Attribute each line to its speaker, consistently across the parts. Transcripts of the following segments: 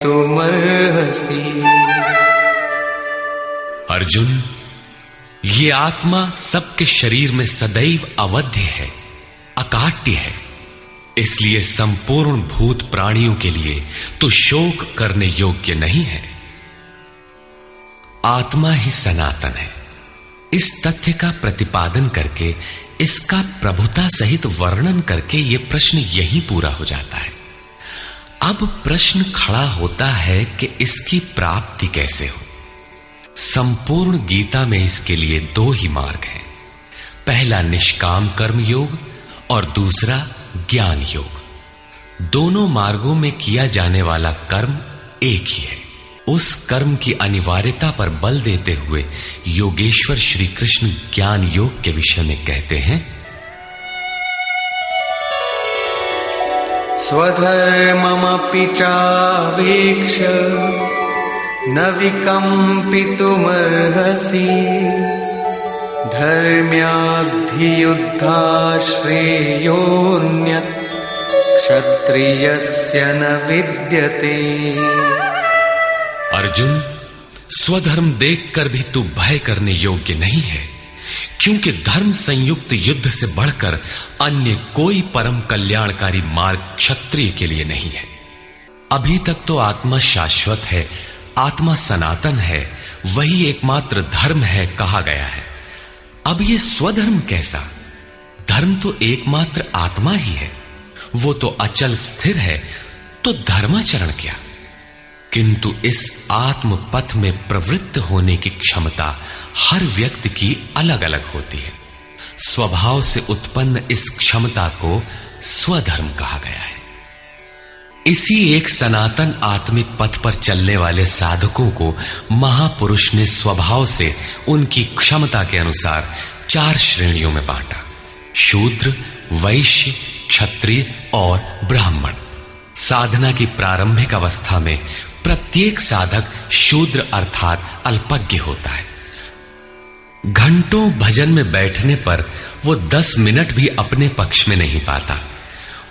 Speaker 1: तुमर्हसि।
Speaker 2: अर्जुन, ये आत्मा सबके शरीर में सदैव अवध्य है, अकाट्य है, इसलिए संपूर्ण भूत प्राणियों के लिए तो शोक करने योग्य नहीं है। आत्मा ही सनातन है। इस तथ्य का प्रतिपादन करके, इसका प्रभुता सहित वर्णन करके यह प्रश्न यहीं पूरा हो जाता है। अब प्रश्न खड़ा होता है कि इसकी प्राप्ति कैसे हो। संपूर्ण गीता में इसके लिए दो ही मार्ग हैं, पहला निष्काम कर्म योग और दूसरा ज्ञान योग। दोनों मार्गों में किया जाने वाला कर्म एक ही है। उस कर्म की अनिवार्यता पर बल देते हुए योगेश्वर श्री कृष्ण ज्ञान योग के विषय में कहते हैं,
Speaker 1: स्वधर्ममपि चावेक्ष्य न विकम्पितुमर्हसि, धर्म्याद्धियुद्धा श्रेयोऽन्यत् क्षत्रियस्य न विद्यते।
Speaker 2: अर्जुन, स्वधर्म देखकर भी तू भय करने योग्य नहीं है, क्योंकि धर्म संयुक्त युद्ध से बढ़कर अन्य कोई परम कल्याणकारी मार्ग क्षत्रिय के लिए नहीं है। अभी तक तो आत्मा शाश्वत है, आत्मा सनातन है, वही एकमात्र धर्म है कहा गया है। अब ये स्वधर्म कैसा? धर्म तो एकमात्र आत्मा ही है, वो तो अचल स्थिर है, तो धर्माचरण क्या? किंतु इस आत्म पथ में प्रवृत्त होने की क्षमता हर व्यक्ति की अलग अलग होती है। स्वभाव से उत्पन्न इस क्षमता को स्वधर्म कहा गया है। इसी एक सनातन आत्मिक पथ पर चलने वाले साधकों को महापुरुष ने स्वभाव से उनकी क्षमता के अनुसार 4 श्रेणियों में बांटा: शूद्र, वैश्य, क्षत्रिय और ब्राह्मण। साधना की प्रारंभिक अवस्था में प्रत्येक साधक शूद्र अर्थात अल्पज्ञ होता है। घंटों भजन में बैठने पर वो 10 मिनट भी अपने पक्ष में नहीं पाता,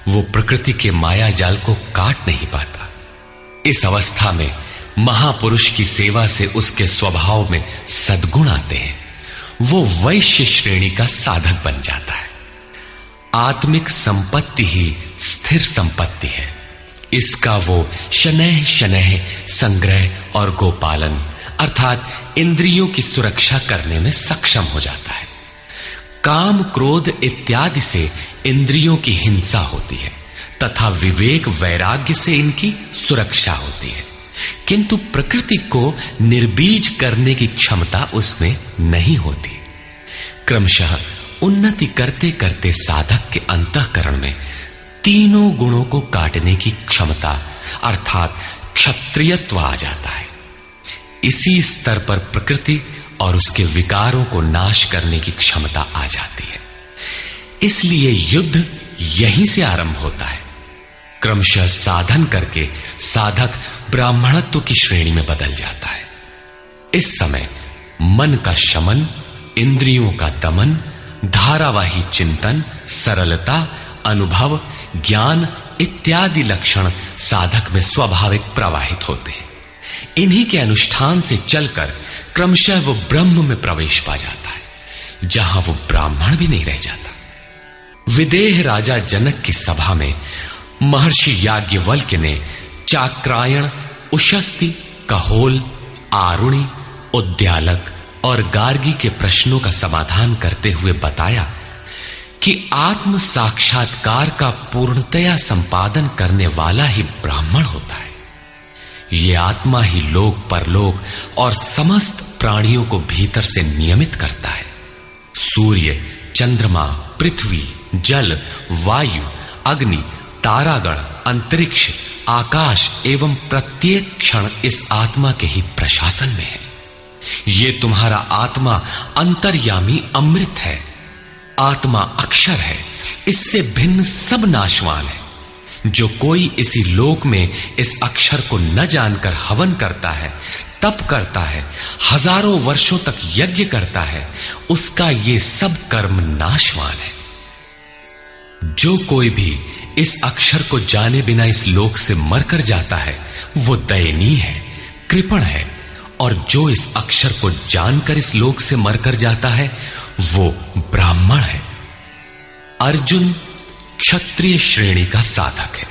Speaker 2: वो प्रकृति के माया जाल को काट नहीं पाता। इस अवस्था में महापुरुष की सेवा से उसके स्वभाव में सद्गुण आते हैं, वो वैश्य श्रेणी का साधक बन जाता है। आत्मिक संपत्ति ही स्थिर संपत्ति है, इसका वो शनैः शनैः संग्रह और गोपालन अर्थात इंद्रियों की सुरक्षा करने में सक्षम हो जाता है। काम, क्रोध इत्यादि से इंद्रियों की हिंसा होती है तथा विवेक, वैराग्य से इनकी सुरक्षा होती है, किंतु प्रकृति को निर्बीज करने की क्षमता उसमें नहीं होती। क्रमशः उन्नति करते करते साधक के अंतःकरण में तीनों गुणों को काटने की क्षमता अर्थात क्षत्रियत्व आ जाता है। इसी स्तर पर प्रकृति और उसके विकारों को नाश करने की क्षमता आ जाती है। इसलिए युद्ध यहीं से आरंभ होता है। क्रमशः साधन करके साधक ब्राह्मणत्व की श्रेणी में बदल जाता है। इस समय मन का शमन, इंद्रियों का दमन, धारावाही चिंतन, सरलता, अनुभव, ज्ञान इत्यादि लक्षण साधक में स्वाभाविक प्रवाहित होते हैं। इन्हीं के अनुष्ठान से चलकर क्रमशः वो ब्रह्म में प्रवेश पा जाता है, जहां वो ब्राह्मण भी नहीं रह जाता। विदेह राजा जनक की सभा में महर्षि याज्ञवल्क्य ने चाक्रायण, उशस्ति, कहोल, आरुणि, उद्यालक और गार्गी के प्रश्नों का समाधान करते हुए बताया कि आत्म साक्षात्कार का पूर्णतया संपादन करने वाला ही ब्राह्मण होता है। ये आत्मा ही लोक परलोक और समस्त प्राणियों को भीतर से नियमित करता है। सूर्य, चंद्रमा, पृथ्वी, जल, वायु, अग्नि, तारागण, अंतरिक्ष, आकाश एवं प्रत्येक क्षण इस आत्मा के ही प्रशासन में है। ये तुम्हारा आत्मा अंतर्यामी अमृत है। आत्मा अक्षर है, इससे भिन्न सब नाशवान है। जो कोई इसी लोक में इस अक्षर को न जानकर हवन करता है, तप करता है, हजारों वर्षों तक यज्ञ करता है, उसका ये सब कर्म नाशवान है। जो कोई भी इस अक्षर को जाने बिना इस लोक से मरकर जाता है वो दयनीय है, कृपण है, और जो इस अक्षर को जानकर इस लोक से मरकर जाता है वो ब्राह्मण है। अर्जुन क्षत्रिय श्रेणी का साधक है।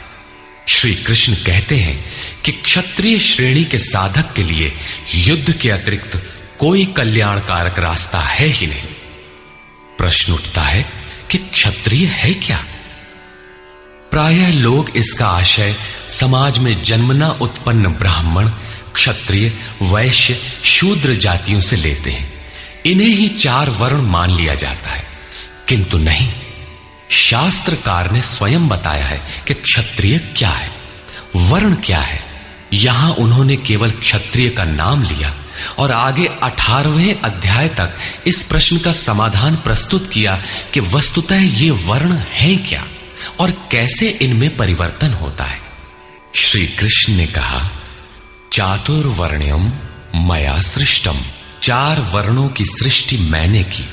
Speaker 2: श्री कृष्ण कहते हैं कि क्षत्रिय श्रेणी के साधक के लिए युद्ध के अतिरिक्त कोई कल्याणकारक रास्ता है ही नहीं। प्रश्न उठता है कि क्षत्रिय है क्या? प्रायः लोग इसका आशय समाज में जन्मना उत्पन्न ब्राह्मण, क्षत्रिय, वैश्य, शूद्र जातियों से लेते हैं। इन्हें ही 4 वर्ण मान लिया जाता है, किंतु नहीं। शास्त्रकार ने स्वयं बताया है कि क्षत्रिय क्या है, वर्ण क्या है। यहां उन्होंने केवल क्षत्रिय का नाम लिया और आगे 18वें अध्याय तक इस प्रश्न का समाधान प्रस्तुत किया कि वस्तुतः ये वर्ण हैं क्या और कैसे इनमें परिवर्तन होता है। श्री कृष्ण ने कहा, चातुर्वर्ण्यम मया सृष्टम, 4 वर्णों की सृष्टि मैंने की,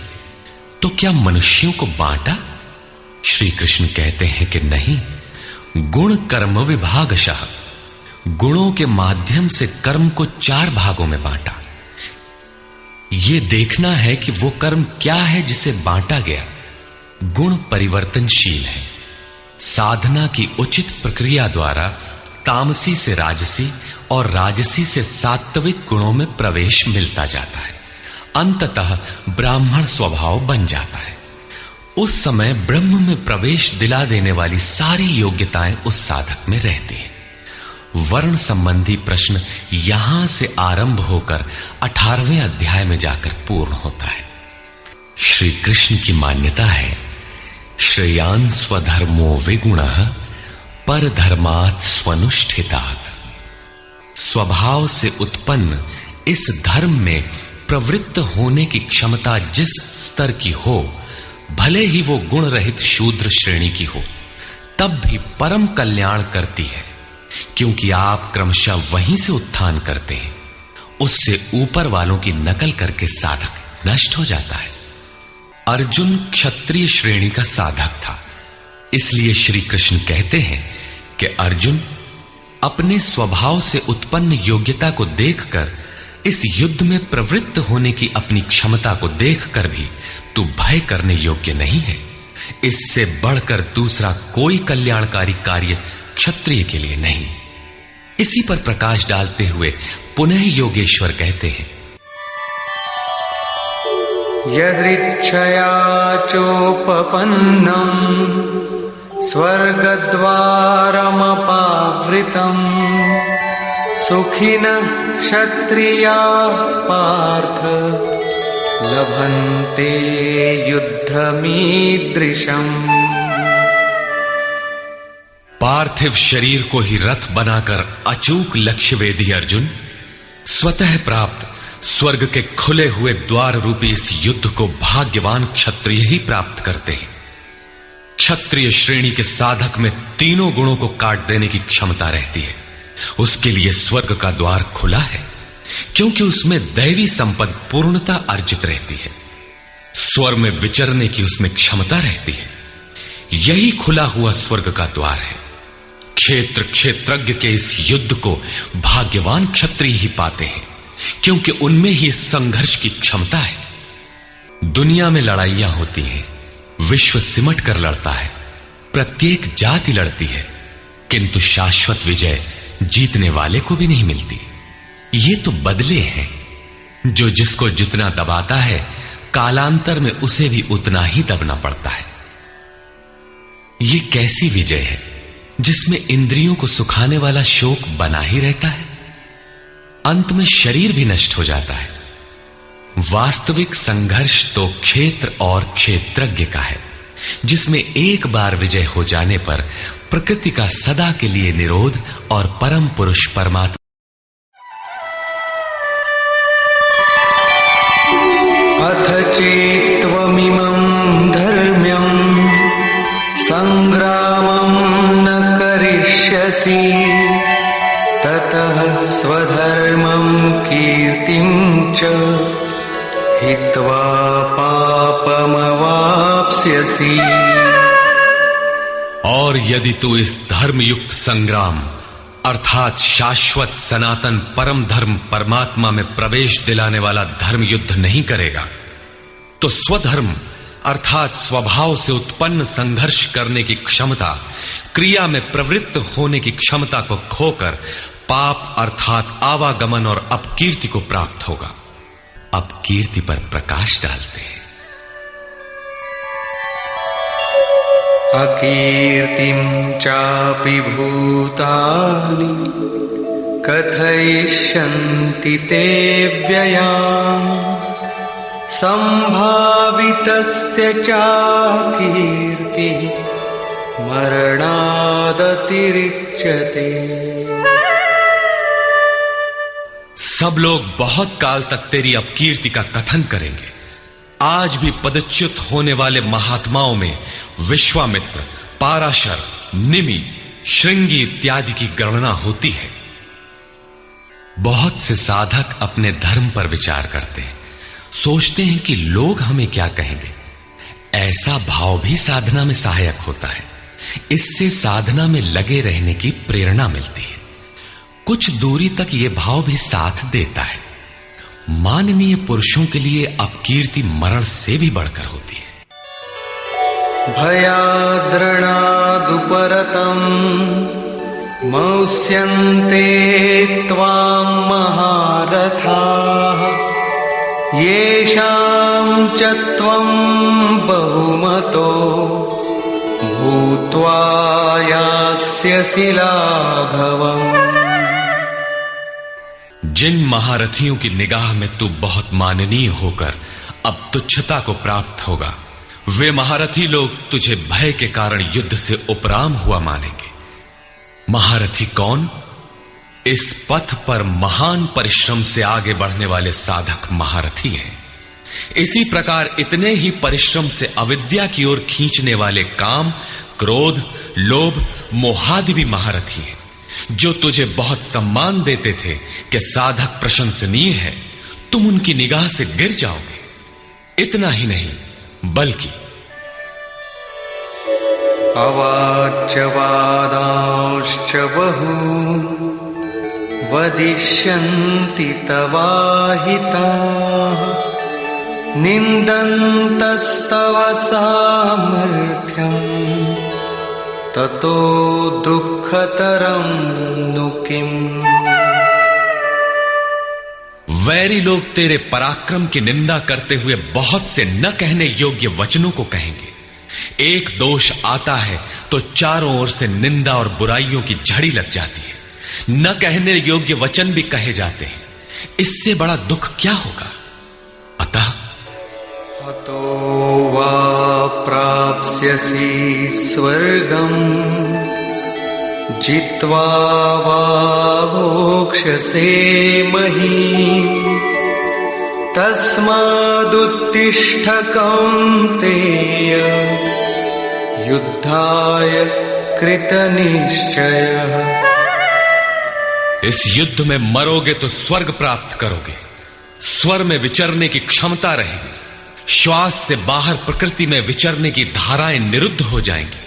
Speaker 2: तो क्या मनुष्यों को बांटा? श्री कृष्ण कहते हैं कि नहीं, गुण कर्म विभागशः, गुणों के माध्यम से कर्म को 4 भागों में बांटा। यह देखना है कि वो कर्म क्या है जिसे बांटा गया। गुण परिवर्तनशील है। साधना की उचित प्रक्रिया द्वारा तामसी से राजसी और राजसी से सात्विक गुणों में प्रवेश मिलता जाता है। अंततः ब्राह्मण स्वभाव बन जाता है। उस समय ब्रह्म में प्रवेश दिला देने वाली सारी योग्यताएं उस साधक में रहती हैं। वर्ण संबंधी प्रश्न यहां से आरंभ होकर 18वें अध्याय में जाकर पूर्ण होता है। श्री कृष्ण की मान्यता है, श्रेयान् स्वधर्मो विगुणः परधर्मात् स्वनुष्ठितात्। स्वभाव से उत्पन्न इस धर्म में प्रवृत्त होने की क्षमता जिस स्तर की हो, भले ही वो गुण रहित शूद्र श्रेणी की हो, तब भी परम कल्याण करती है, क्योंकि आप क्रमशः वहीं से उत्थान करते हैं। उससे ऊपर वालों की नकल करके साधक नष्ट हो जाता है। अर्जुन क्षत्रिय श्रेणी का साधक था, इसलिए श्री कृष्ण कहते हैं कि अर्जुन, अपने स्वभाव से उत्पन्न योग्यता को देखकर, इस युद्ध में प्रवृत्त होने की अपनी क्षमता को देखकर भी तू भय करने योग्य नहीं है। इससे बढ़कर दूसरा कोई कल्याणकारी कार्य क्षत्रिय के लिए नहीं। इसी पर प्रकाश डालते हुए पुनः योगेश्वर कहते हैं,
Speaker 1: यदृच्छया चोपपन्नम स्वर्गद्वारमपावृतम सुखिनः क्षत्रियाः पार्थ लभन्ते युद्धमीदृशम्।
Speaker 2: पार्थिव शरीर को ही रथ बनाकर अचूक लक्ष्यवेदी अर्जुन, स्वतः प्राप्त स्वर्ग के खुले हुए द्वार रूपी इस युद्ध को भाग्यवान क्षत्रिय ही प्राप्त करते हैं। क्षत्रिय श्रेणी के साधक में तीनों गुणों को काट देने की क्षमता रहती है। उसके लिए स्वर्ग का द्वार खुला है, क्योंकि उसमें दैवी संपद पूर्णता अर्जित रहती है। स्वर्ग में विचरने की उसमें क्षमता रहती है। यही खुला हुआ स्वर्ग का द्वार है। क्षेत्र क्षेत्रज्ञ के इस युद्ध को भाग्यवान क्षत्रिय ही पाते हैं, क्योंकि उनमें ही संघर्ष की क्षमता है। दुनिया में लड़ाइयां होती हैं, विश्व सिमट कर लड़ता है, प्रत्येक जाति लड़ती है, किंतु शाश्वत विजय जीतने वाले को भी नहीं मिलती। ये तो बदले हैं। जो जिसको जितना दबाता है, कालांतर में उसे भी उतना ही दबना पड़ता है। ये कैसी विजय है जिसमें इंद्रियों को सुखाने वाला शोक बना ही रहता है, अंत में शरीर भी नष्ट हो जाता है। वास्तविक संघर्ष तो क्षेत्र और क्षेत्रज्ञ का है, जिसमें एक बार विजय हो जाने पर प्रकृति का सदा के लिए निरोध और परम पुरुष परमात्मा
Speaker 1: अथ चेत्त्वमिमं धर्म्यं संग्रामं न करिष्यसि ततः स्वधर्मं कीर्तिं च हित्वा पापमवाप्स्यसि।
Speaker 2: और यदि तू इस धर्मयुक्त संग्राम अर्थात शाश्वत सनातन परम धर्म परमात्मा में प्रवेश दिलाने वाला धर्म युद्ध नहीं करेगा तो स्वधर्म अर्थात स्वभाव से उत्पन्न संघर्ष करने की क्षमता, क्रिया में प्रवृत्त होने की क्षमता को खोकर पाप अर्थात आवागमन और अपकीर्ति को प्राप्त होगा। अपकीर्ति पर प्रकाश डालते हैं।
Speaker 1: अकीर्तिं चापि भूतानि कथयिष्यन्ति ते व्ययाम् संभावितस्य चाकीर्तिः मरणादतिरिच्यते।
Speaker 2: सब लोग बहुत काल तक तेरी अपकीर्ति का कथन करेंगे। आज भी पदच्युत होने वाले महात्माओं में विश्वामित्र, पाराशर, निमि, श्रृंगी इत्यादि की गणना होती है। बहुत से साधक अपने धर्म पर विचार करते हैं, सोचते हैं कि लोग हमें क्या कहेंगे। ऐसा भाव भी साधना में सहायक होता है। इससे साधना में लगे रहने की प्रेरणा मिलती है। कुछ दूरी तक यह भाव भी साथ देता है। माननीय पुरुषों के लिए अपकीर्ति मरण से भी बढ़कर होती है।
Speaker 1: भयाद्रणादुपरतम् मौस्यन्ते त्वां महारथाः येषां च त्वं बहुमतो भूत्वा यास्यसि लाघवम्।
Speaker 2: जिन महारथियों की निगाह में तू बहुत माननीय होकर अब तुच्छता को प्राप्त होगा, वे महारथी लोग तुझे भय के कारण युद्ध से उपराम हुआ मानेंगे। महारथी कौन? इस पथ पर महान परिश्रम से आगे बढ़ने वाले साधक महारथी हैं। इसी प्रकार इतने ही परिश्रम से अविद्या की ओर खींचने वाले काम, क्रोध, लोभ, मोहादि भी महारथी हैं। जो तुझे बहुत सम्मान देते थे कि साधक प्रशंसनीय है, तुम उनकी निगाह से गिर जाओगे। इतना ही नहीं बल्कि
Speaker 1: अवाच्य वादांश्च बहु वदिष्यन्ति तवाहिताः निन्दन्तस्तव सामर्थ्यम् ततो दुःखतरं नु किम्।
Speaker 2: वैरी लोग तेरे पराक्रम की निंदा करते हुए बहुत से न कहने योग्य वचनों को कहेंगे। एक दोष आता है तो चारों ओर से निंदा और बुराइयों की झड़ी लग जाती है। न कहने योग्य वचन भी कहे जाते हैं। इससे बड़ा दुख क्या होगा? अतः
Speaker 1: अतो वा प्राप्स्यसि स्वर्गम् जित्वा वा भोक्ष्यसे महीम् तस्मादुत्तिष्ठ कौन्तेय युद्धाय कृतनिश्चयः।
Speaker 2: इस युद्ध में मरोगे तो स्वर्ग प्राप्त करोगे। स्वर में विचरने की क्षमता रहेगी। श्वास से बाहर प्रकृति में विचरने की धाराएं निरुद्ध हो जाएंगी।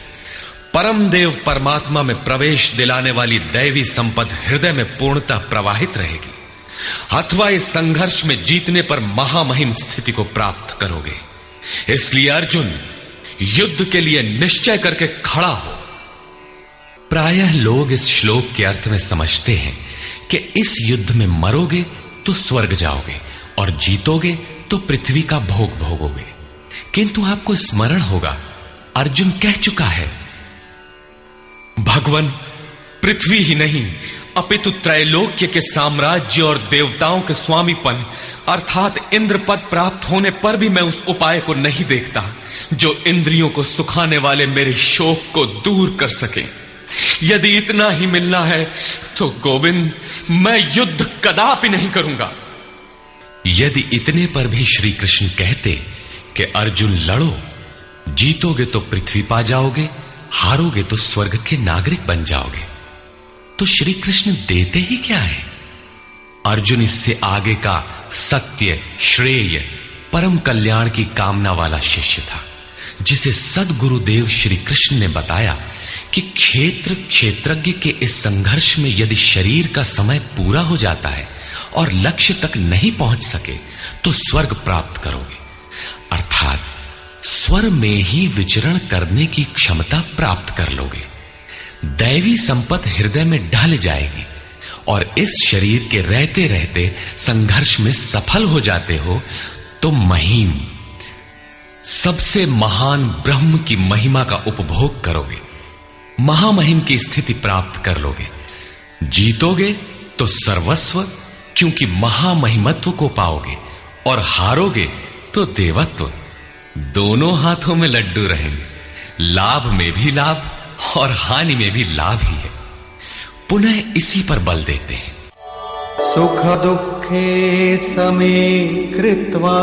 Speaker 2: परम देव परमात्मा में प्रवेश दिलाने वाली दैवी संपद हृदय में पूर्णतः प्रवाहित रहेगी। अथवा इस संघर्ष में जीतने पर महामहिम स्थिति को प्राप्त करोगे। इसलिए अर्जुन, युद्ध के लिए निश्चय करके खड़ा हो। प्रायः लोग इस श्लोक के अर्थ में समझते हैं कि इस युद्ध में मरोगे तो स्वर्ग जाओगे और जीतोगे तो पृथ्वी का भोग भोगोगे। किंतु आपको स्मरण होगा, अर्जुन कह चुका है, भगवान पृथ्वी ही नहीं अपितु त्रैलोक्य के साम्राज्य और देवताओं के स्वामीपन अर्थात इंद्र पद प्राप्त होने पर भी मैं उस उपाय को नहीं देखता जो इंद्रियों को सुखाने वाले मेरे शोक को दूर कर सके। यदि इतना ही मिलना है तो गोविंद, मैं युद्ध कदापि नहीं करूंगा। यदि इतने पर भी श्री कृष्ण कहते कि अर्जुन लड़ो, जीतोगे तो पृथ्वी पा जाओगे, हारोगे तो स्वर्ग के नागरिक बन जाओगे, तो श्री कृष्ण देते ही क्या है? अर्जुन इससे आगे का सत्य, श्रेय, परम कल्याण की कामना वाला शिष्य था, जिसे सद्गुरुदेव श्री कृष्ण ने बताया कि क्षेत्र क्षेत्रज्ञ के इस संघर्ष में यदि शरीर का समय पूरा हो जाता है और लक्ष्य तक नहीं पहुंच सके तो स्वर्ग प्राप्त करोगे, अर्थात स्वर में ही विचरण करने की क्षमता प्राप्त कर लोगे। दैवी संपत्ति हृदय में ढल जाएगी और इस शरीर के रहते रहते संघर्ष में सफल हो जाते हो तो महीम, सबसे महान ब्रह्म की महिमा का उपभोग करोगे, महामहिम की स्थिति प्राप्त कर लोगे। जीतोगे तो सर्वस्व, क्योंकि महामहिमत्व को पाओगे, और हारोगे तो देवत्व। दोनों हाथों में लड्डू रहेंगे, लाभ में भी लाभ और हानि में भी लाभ ही है। पुनः इसी पर बल देते हैं।
Speaker 1: सुख दुखे समे कृत्वा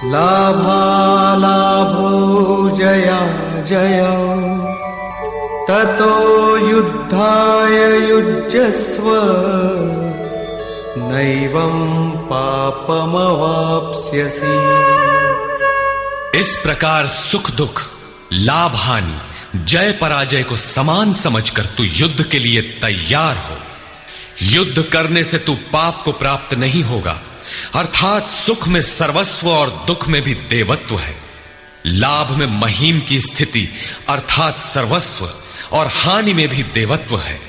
Speaker 1: लाभालाभो जया जय ततो युद्धाय युज्यस्व नैवं पापमवाप्स्यसि।
Speaker 2: इस प्रकार सुख दुख, लाभ हानि, जय पराजय को समान समझकर तू युद्ध के लिए तैयार हो। युद्ध करने से तू पाप को प्राप्त नहीं होगा, अर्थात सुख में सर्वस्व और दुख में भी देवत्व है। लाभ में महीम की स्थिति अर्थात सर्वस्व और हानि में भी देवत्व है।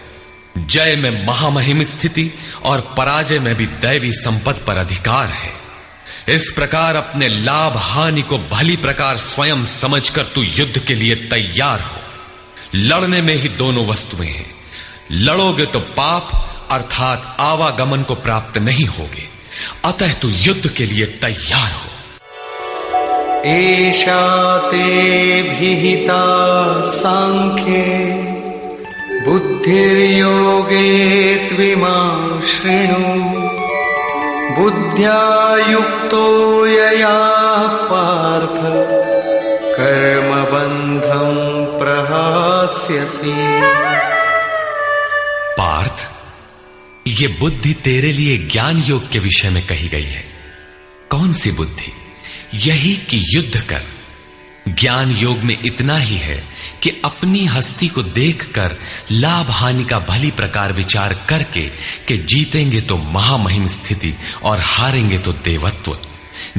Speaker 2: जय में महामहिम स्थिति और पराजय में भी दैवी संपत्ति पर अधिकार है। इस प्रकार अपने लाभ हानि को भली प्रकार स्वयं समझकर तू युद्ध के लिए तैयार हो। लड़ने में ही दोनों वस्तुएं हैं। लड़ोगे तो पाप अर्थात आवागमन को प्राप्त नहीं होगे, अतः तू युद्ध के लिए तैयार हो।
Speaker 1: एषा ते विहिता सांख्ये बुद्धिर्योगे त्विमां शृणु बुद्ध्या युक्तो यया पार्थ कर्मबन्धं प्रहास्यसि।
Speaker 2: पार्थ, ये बुद्धि तेरे लिए ज्ञान योग के विषय में कही गई है। कौन सी बुद्धि? यही कि युद्ध कर। ज्ञान योग में इतना ही है कि अपनी हस्ती को देखकर लाभ हानि का भली प्रकार विचार करके कि जीतेंगे तो महामहिम स्थिति और हारेंगे तो देवत्व।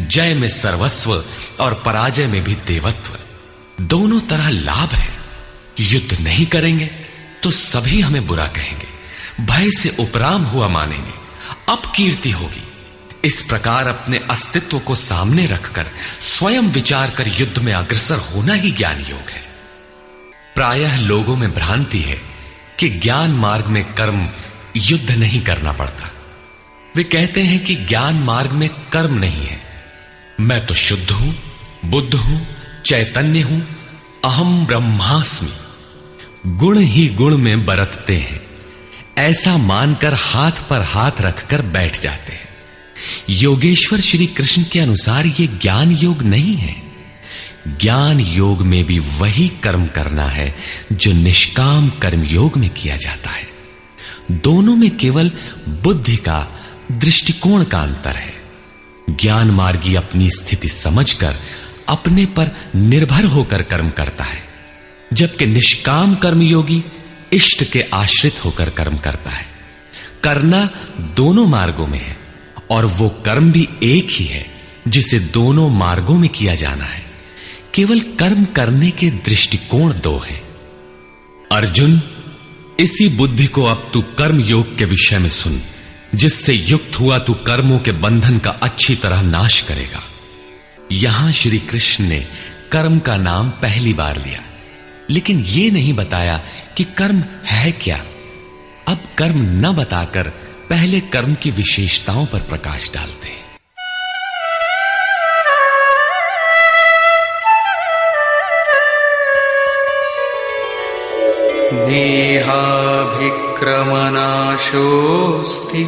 Speaker 2: जय में सर्वस्व और पराजय में भी देवत्व। दोनों तरह लाभ है। युद्ध नहीं करेंगे तो सभी हमें बुरा कहेंगे, भय से उपराम हुआ मानेंगे, अपकीर्ति होगी। इस प्रकार अपने अस्तित्व को सामने रखकर स्वयं विचार कर युद्ध में अग्रसर होना ही ज्ञान योग है। प्रायः लोगों में भ्रांति है कि ज्ञान मार्ग में कर्म युद्ध नहीं करना पड़ता। वे कहते हैं कि ज्ञान मार्ग में कर्म नहीं है। मैं तो शुद्ध हूं, बुद्ध हूं, चैतन्य हूं, अहम ब्रह्मास्मि। गुण ही गुण में बरतते हैं, ऐसा मानकर हाथ पर हाथ रखकर बैठ जाते हैं। योगेश्वर श्री कृष्ण के अनुसार यह ज्ञान योग नहीं है। ज्ञान योग में भी वही कर्म करना है जो निष्काम कर्म योग में किया जाता है। दोनों में केवल बुद्धि का, दृष्टिकोण का अंतर है। ज्ञान मार्गी अपनी स्थिति समझकर अपने पर निर्भर होकर कर्म करता है, जबकि निष्काम कर्मयोगी इष्ट के आश्रित होकर कर्म करता है। करना दोनों मार्गों में है और वो कर्म भी एक ही है जिसे दोनों मार्गों में किया जाना है। केवल कर्म करने के दृष्टिकोण दो हैं। अर्जुन, इसी बुद्धि को अब तू कर्म योग के विषय में सुन, जिससे युक्त हुआ तू कर्मों के बंधन का अच्छी तरह नाश करेगा। यहां श्री कृष्ण ने कर्म का नाम पहली बार लिया, लेकिन यह नहीं बताया कि कर्म है क्या। अब कर्म न बताकर पहले कर्म की विशेषताओं पर प्रकाश डालते हैं।
Speaker 1: नेहाभिक्रमनाशोऽस्ति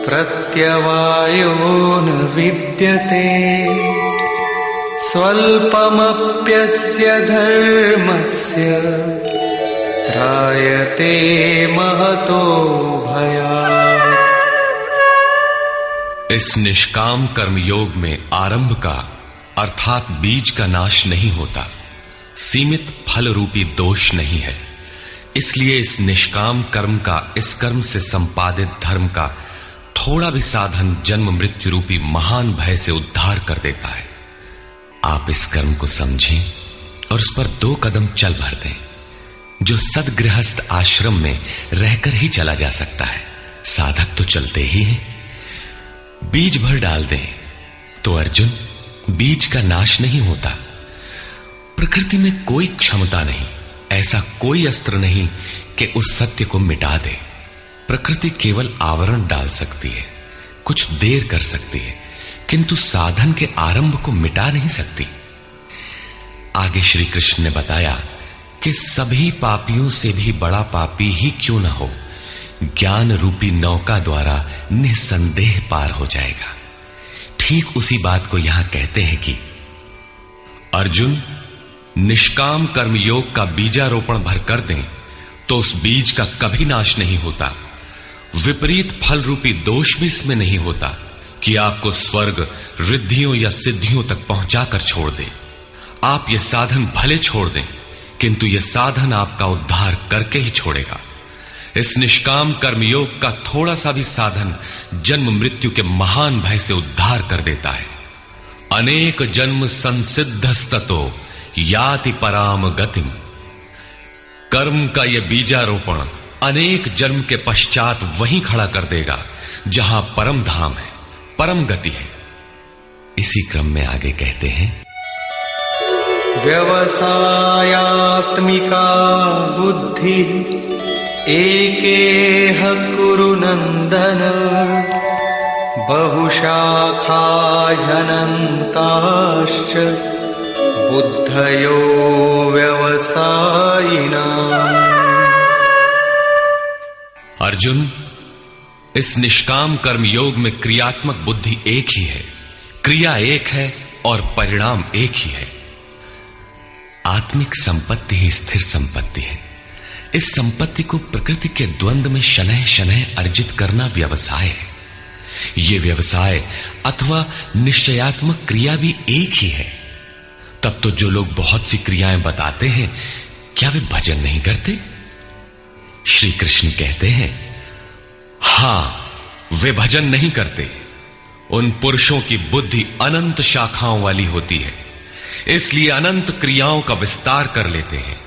Speaker 1: प्रत्यवायो न विद्यते स्वल्पमप्यस्य धर्मस्य त्रायते महतो भयात्।
Speaker 2: इस निष्काम कर्म योग में आरंभ का अर्थात बीज का नाश नहीं होता सीमित फल रूपी दोष नहीं है। इसलिए इस निष्काम कर्म का, इस कर्म से संपादित धर्म का थोड़ा भी साधन जन्म मृत्यु रूपी महान भय से उद्धार कर देता है। आप इस कर्म को समझें और उस पर 2 कदम चल भर दें, जो सदगृहस्थ आश्रम में रहकर ही चला जा सकता है। साधक तो चलते ही हैं। बीज भर डाल दें तो अर्जुन, बीज का नाश नहीं होता। प्रकृति में कोई क्षमता नहीं, ऐसा कोई अस्त्र नहीं कि उस सत्य को मिटा दे। प्रकृति केवल आवरण डाल सकती है, कुछ देर कर सकती है, किंतु साधन के आरंभ को मिटा नहीं सकती। आगे श्री कृष्ण ने बताया कि सभी पापियों से भी बड़ा पापी ही क्यों न हो, ज्ञान रूपी नौका द्वारा निसंदेह पार हो जाएगा। ठीक उसी बात को यहां कहते हैं कि अर्जुन, निष्काम कर्म योग का बीजारोपण भर कर दें तो उस बीज का कभी नाश नहीं होता। विपरीत फल रूपी दोष भी इसमें नहीं होता कि आपको स्वर्ग, रिद्धियों या सिद्धियों तक पहुंचाकर छोड़ दे। आप ये साधन भले छोड़ दें, किंतु यह साधन आपका उद्धार करके ही छोड़ेगा। इस निष्काम कर्मयोग का थोड़ा सा भी साधन जन्म मृत्यु के महान भय से उद्धार कर देता है। अनेक जन्म संसिद्धस्ततो याति पराम गतिम। कर्म का यह बीजारोपण अनेक जन्म के पश्चात वहीं खड़ा कर देगा जहां परम धाम है, परम गति है। इसी क्रम में आगे कहते हैं,
Speaker 1: व्यवसायात्मिका बुद्धि एकेह कुरु नंदन, बहुशाखा ह्यनन्ताश्च बुद्धयो व्यवसायिनाम्।
Speaker 2: अर्जुन, इस निष्काम कर्म योग में क्रियात्मक बुद्धि एक ही है, क्रिया एक है और परिणाम एक ही है। आत्मिक संपत्ति ही स्थिर संपत्ति है। इस संपत्ति को प्रकृति के द्वंद्व में शनैः शनैः अर्जित करना व्यवसाय है। यह व्यवसाय अथवा निश्चयात्मक क्रिया भी एक ही है। तब तो जो लोग बहुत सी क्रियाएं बताते हैं, क्या वे भजन नहीं करते? श्री कृष्ण कहते हैं, हां, वे भजन नहीं करते। उन पुरुषों की बुद्धि अनंत शाखाओं वाली होती है, इसलिए अनंत क्रियाओं का विस्तार कर लेते हैं।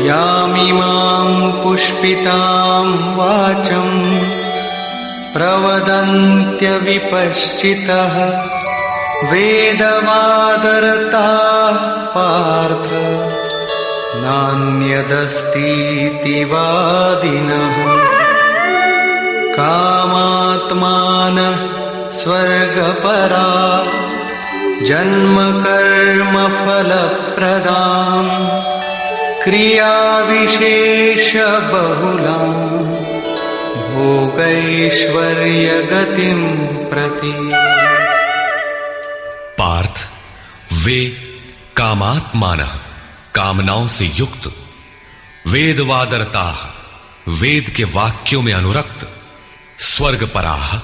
Speaker 1: यामिमां पुष्पितां वाचं प्रवदन्त्य विपश्चितः वेदवादरता पार्थ नान्यदस्तीति वादिनः। कामात्मानः स्वर्गपरा जन्म कर्म फलप्रदां क्रिया विशेष बहुलां भोगैश्वर्य गतिं प्रति।
Speaker 2: पार्थ, वे कामात्मानः, कामनाओं से युक्त, वेदवादरता, वेद के वाक्यों में अनुरक्त, स्वर्गपराः,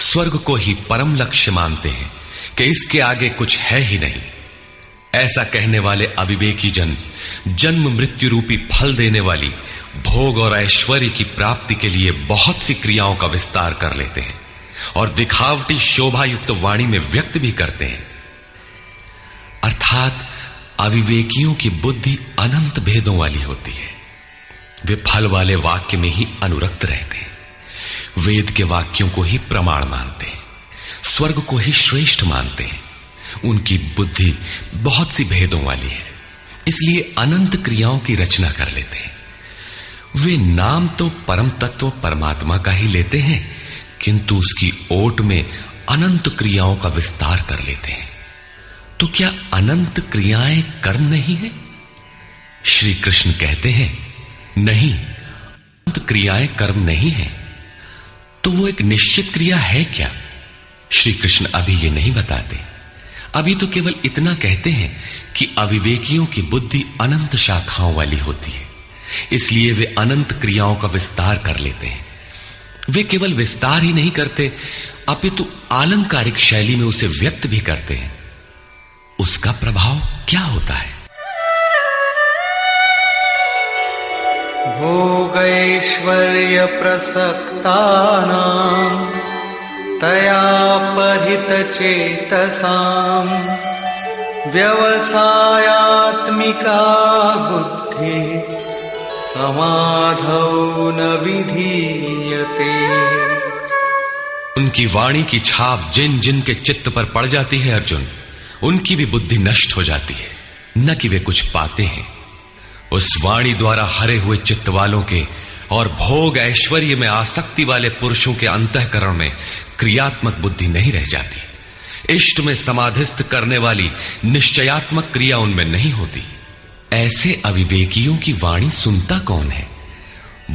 Speaker 2: स्वर्ग को ही परम लक्ष्य मानते हैं कि इसके आगे कुछ है ही नहीं। ऐसा कहने वाले अविवेकी जन जन्म मृत्यु रूपी फल देने वाली भोग और ऐश्वर्य की प्राप्ति के लिए बहुत सी क्रियाओं का विस्तार कर लेते हैं और दिखावटी शोभा युक्त वाणी में व्यक्त भी करते हैं। अर्थात अविवेकियों की बुद्धि अनंत भेदों वाली होती है। वे फल वाले वाक्य में ही अनुरक्त रहते हैं, वेद के वाक्यों को ही प्रमाण मानते हैं, स्वर्ग को ही श्रेष्ठ मानते हैं। उनकी बुद्धि बहुत सी भेदों वाली है, इसलिए अनंत क्रियाओं की रचना कर लेते हैं। वे नाम तो परम तत्व परमात्मा का ही लेते हैं, किंतु उसकी ओट में अनंत क्रियाओं का विस्तार कर लेते हैं। तो क्या अनंत क्रियाएं कर्म नहीं है? श्री कृष्ण कहते हैं, नहीं, अनंत क्रियाएं कर्म नहीं है। तो वो एक निश्चित क्रिया है क्या? श्री कृष्ण अभी ये नहीं बताते। अभी तो केवल इतना कहते हैं कि अविवेकियों की बुद्धि अनंत शाखाओं वाली होती है, इसलिए वे अनंत क्रियाओं का विस्तार कर लेते हैं। वे केवल विस्तार ही नहीं करते, अपितु आलंकारिक शैली में उसे व्यक्त भी करते हैं। उसका प्रभाव क्या होता है?
Speaker 1: भोगैश्वर्य प्रसक्तानां तया परितचेतसां व्यवसायात्मिका बुद्धि समाधौ न विधीयते।
Speaker 2: उनकी वाणी की छाप जिन जिन के चित्त पर पड़ जाती है अर्जुन, उनकी भी बुद्धि नष्ट हो जाती है, न कि वे कुछ पाते हैं। उस वाणी द्वारा हरे हुए चित्त वालों के और भोग ऐश्वर्य में आसक्ति वाले पुरुषों के अंतःकरण में क्रियात्मक बुद्धि नहीं रह जाती। इष्ट में समाधिस्थ करने वाली निश्चयात्मक क्रिया उनमें नहीं होती। ऐसे अविवेकियों की वाणी सुनता कौन है?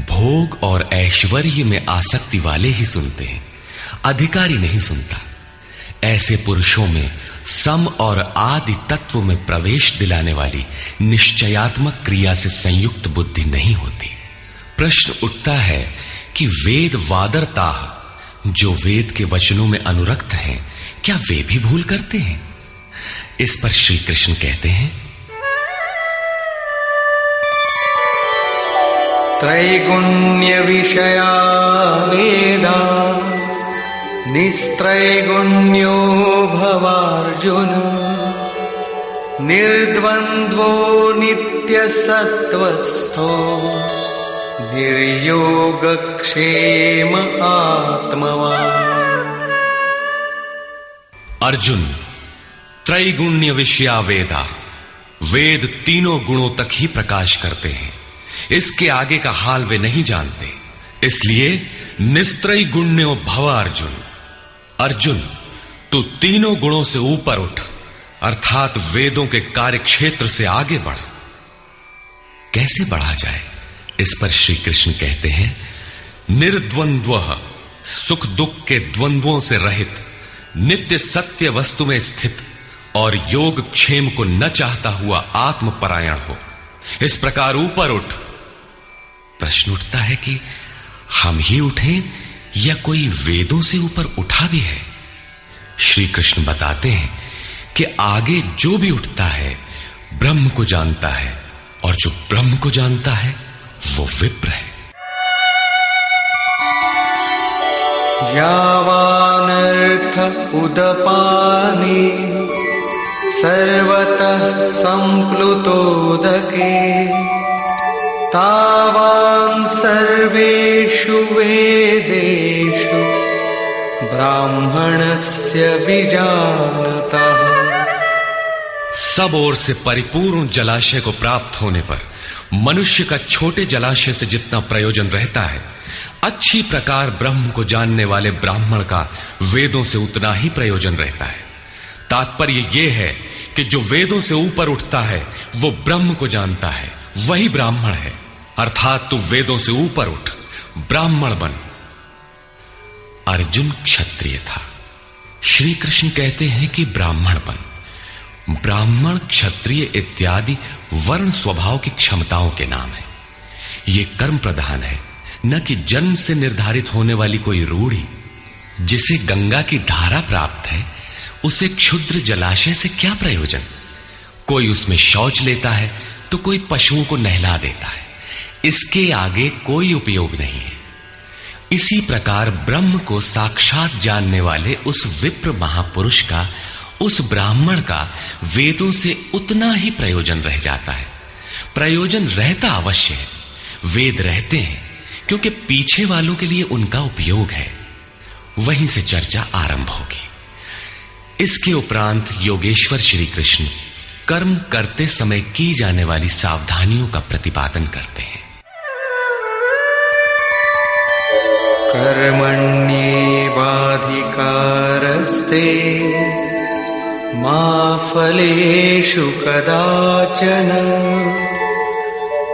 Speaker 2: भोग और ऐश्वर्य में आसक्ति वाले ही सुनते हैं, अधिकारी नहीं सुनता। ऐसे पुरुषों में सम और आदि तत्व में प्रवेश दिलाने वाली निश्चयात्मक क्रिया से संयुक्त बुद्धि नहीं होती। प्रश्न उठता है कि वेद वादरता, जो वेद के वचनों में अनुरक्त हैं, क्या वे भी भूल करते हैं? इस पर श्री कृष्ण कहते हैं,
Speaker 1: त्रैगुण्य विषया वेदा निस्त्रैगुण्यो भवार्जुन निर्द्वन्द्वो नित्यसत्त्वस्थो निर्योगक्षेम आत्मवान्।
Speaker 2: अर्जुन, त्रैगुण्य विषया वेदा, वेद तीनों गुणों तक ही प्रकाश करते हैं, इसके आगे का हाल वे नहीं जानते। इसलिए निस्त्रय गुण्यो भव अर्जुन, अर्जुन तू तीनों गुणों से ऊपर उठ, अर्थात वेदों के कार्य क्षेत्र से आगे बढ़। कैसे बढ़ा जाए? इस पर श्री कृष्ण कहते हैं, निर्द्वंद्व, सुख दुख के द्वंद्वों से रहित, नित्य सत्य वस्तु में स्थित और योग क्षेम को न चाहता हुआ आत्मपरायण हो। इस प्रकार ऊपर उठ। प्रश्न उठता है कि हम ही उठें या कोई वेदों से ऊपर उठा भी है? श्री कृष्ण बताते हैं कि आगे जो भी उठता है ब्रह्म को जानता है, और जो ब्रह्म को जानता है वो विप्र है।
Speaker 1: यावानर्थ उदपाने सर्वतः संप्लुतोदके तावान् सर्वेषु वेदेषु ब्राह्मणस्य विजानतः।
Speaker 2: सब ओर से परिपूर्ण जलाशय को प्राप्त होने पर मनुष्य का छोटे जलाशय से जितना प्रयोजन रहता है, अच्छी प्रकार ब्रह्म को जानने वाले ब्राह्मण का वेदों से उतना ही प्रयोजन रहता है। तात्पर्य यह है कि जो वेदों से ऊपर उठता है वो ब्रह्म को जानता है, वही ब्राह्मण है। अर्थात तू वेदों से ऊपर उठ, ब्राह्मण बन। अर्जुन क्षत्रिय था, श्री कृष्ण कहते हैं कि ब्राह्मण बन। ब्राह्मण, क्षत्रिय इत्यादि वर्ण स्वभाव की क्षमताओं के नाम है। ये कर्म प्रधान है, न कि जन्म से निर्धारित होने वाली कोई रूढ़ी। जिसे गंगा की धारा प्राप्त है उसे क्षुद्र जलाशय से क्या प्रयोजन? कोई उसमें शौच लेता है तो कोई पशुओं को नहला देता है, इसके आगे कोई उपयोग नहीं है। इसी प्रकार ब्रह्म को साक्षात जानने वाले उस विप्र महापुरुष का, उस ब्राह्मण का वेदों से उतना ही प्रयोजन रह जाता है। प्रयोजन रहता अवश्य है, वेद रहते हैं क्योंकि पीछे वालों के लिए उनका उपयोग है। वहीं से चर्चा आरंभ होगी। इसके उपरांत योगेश्वर श्री कृष्ण कर्म करते समय की जाने वाली सावधानियों का प्रतिपादन करते हैं।
Speaker 1: कर्मण्येवाधिकारस्ते मा फलेषु कदाचन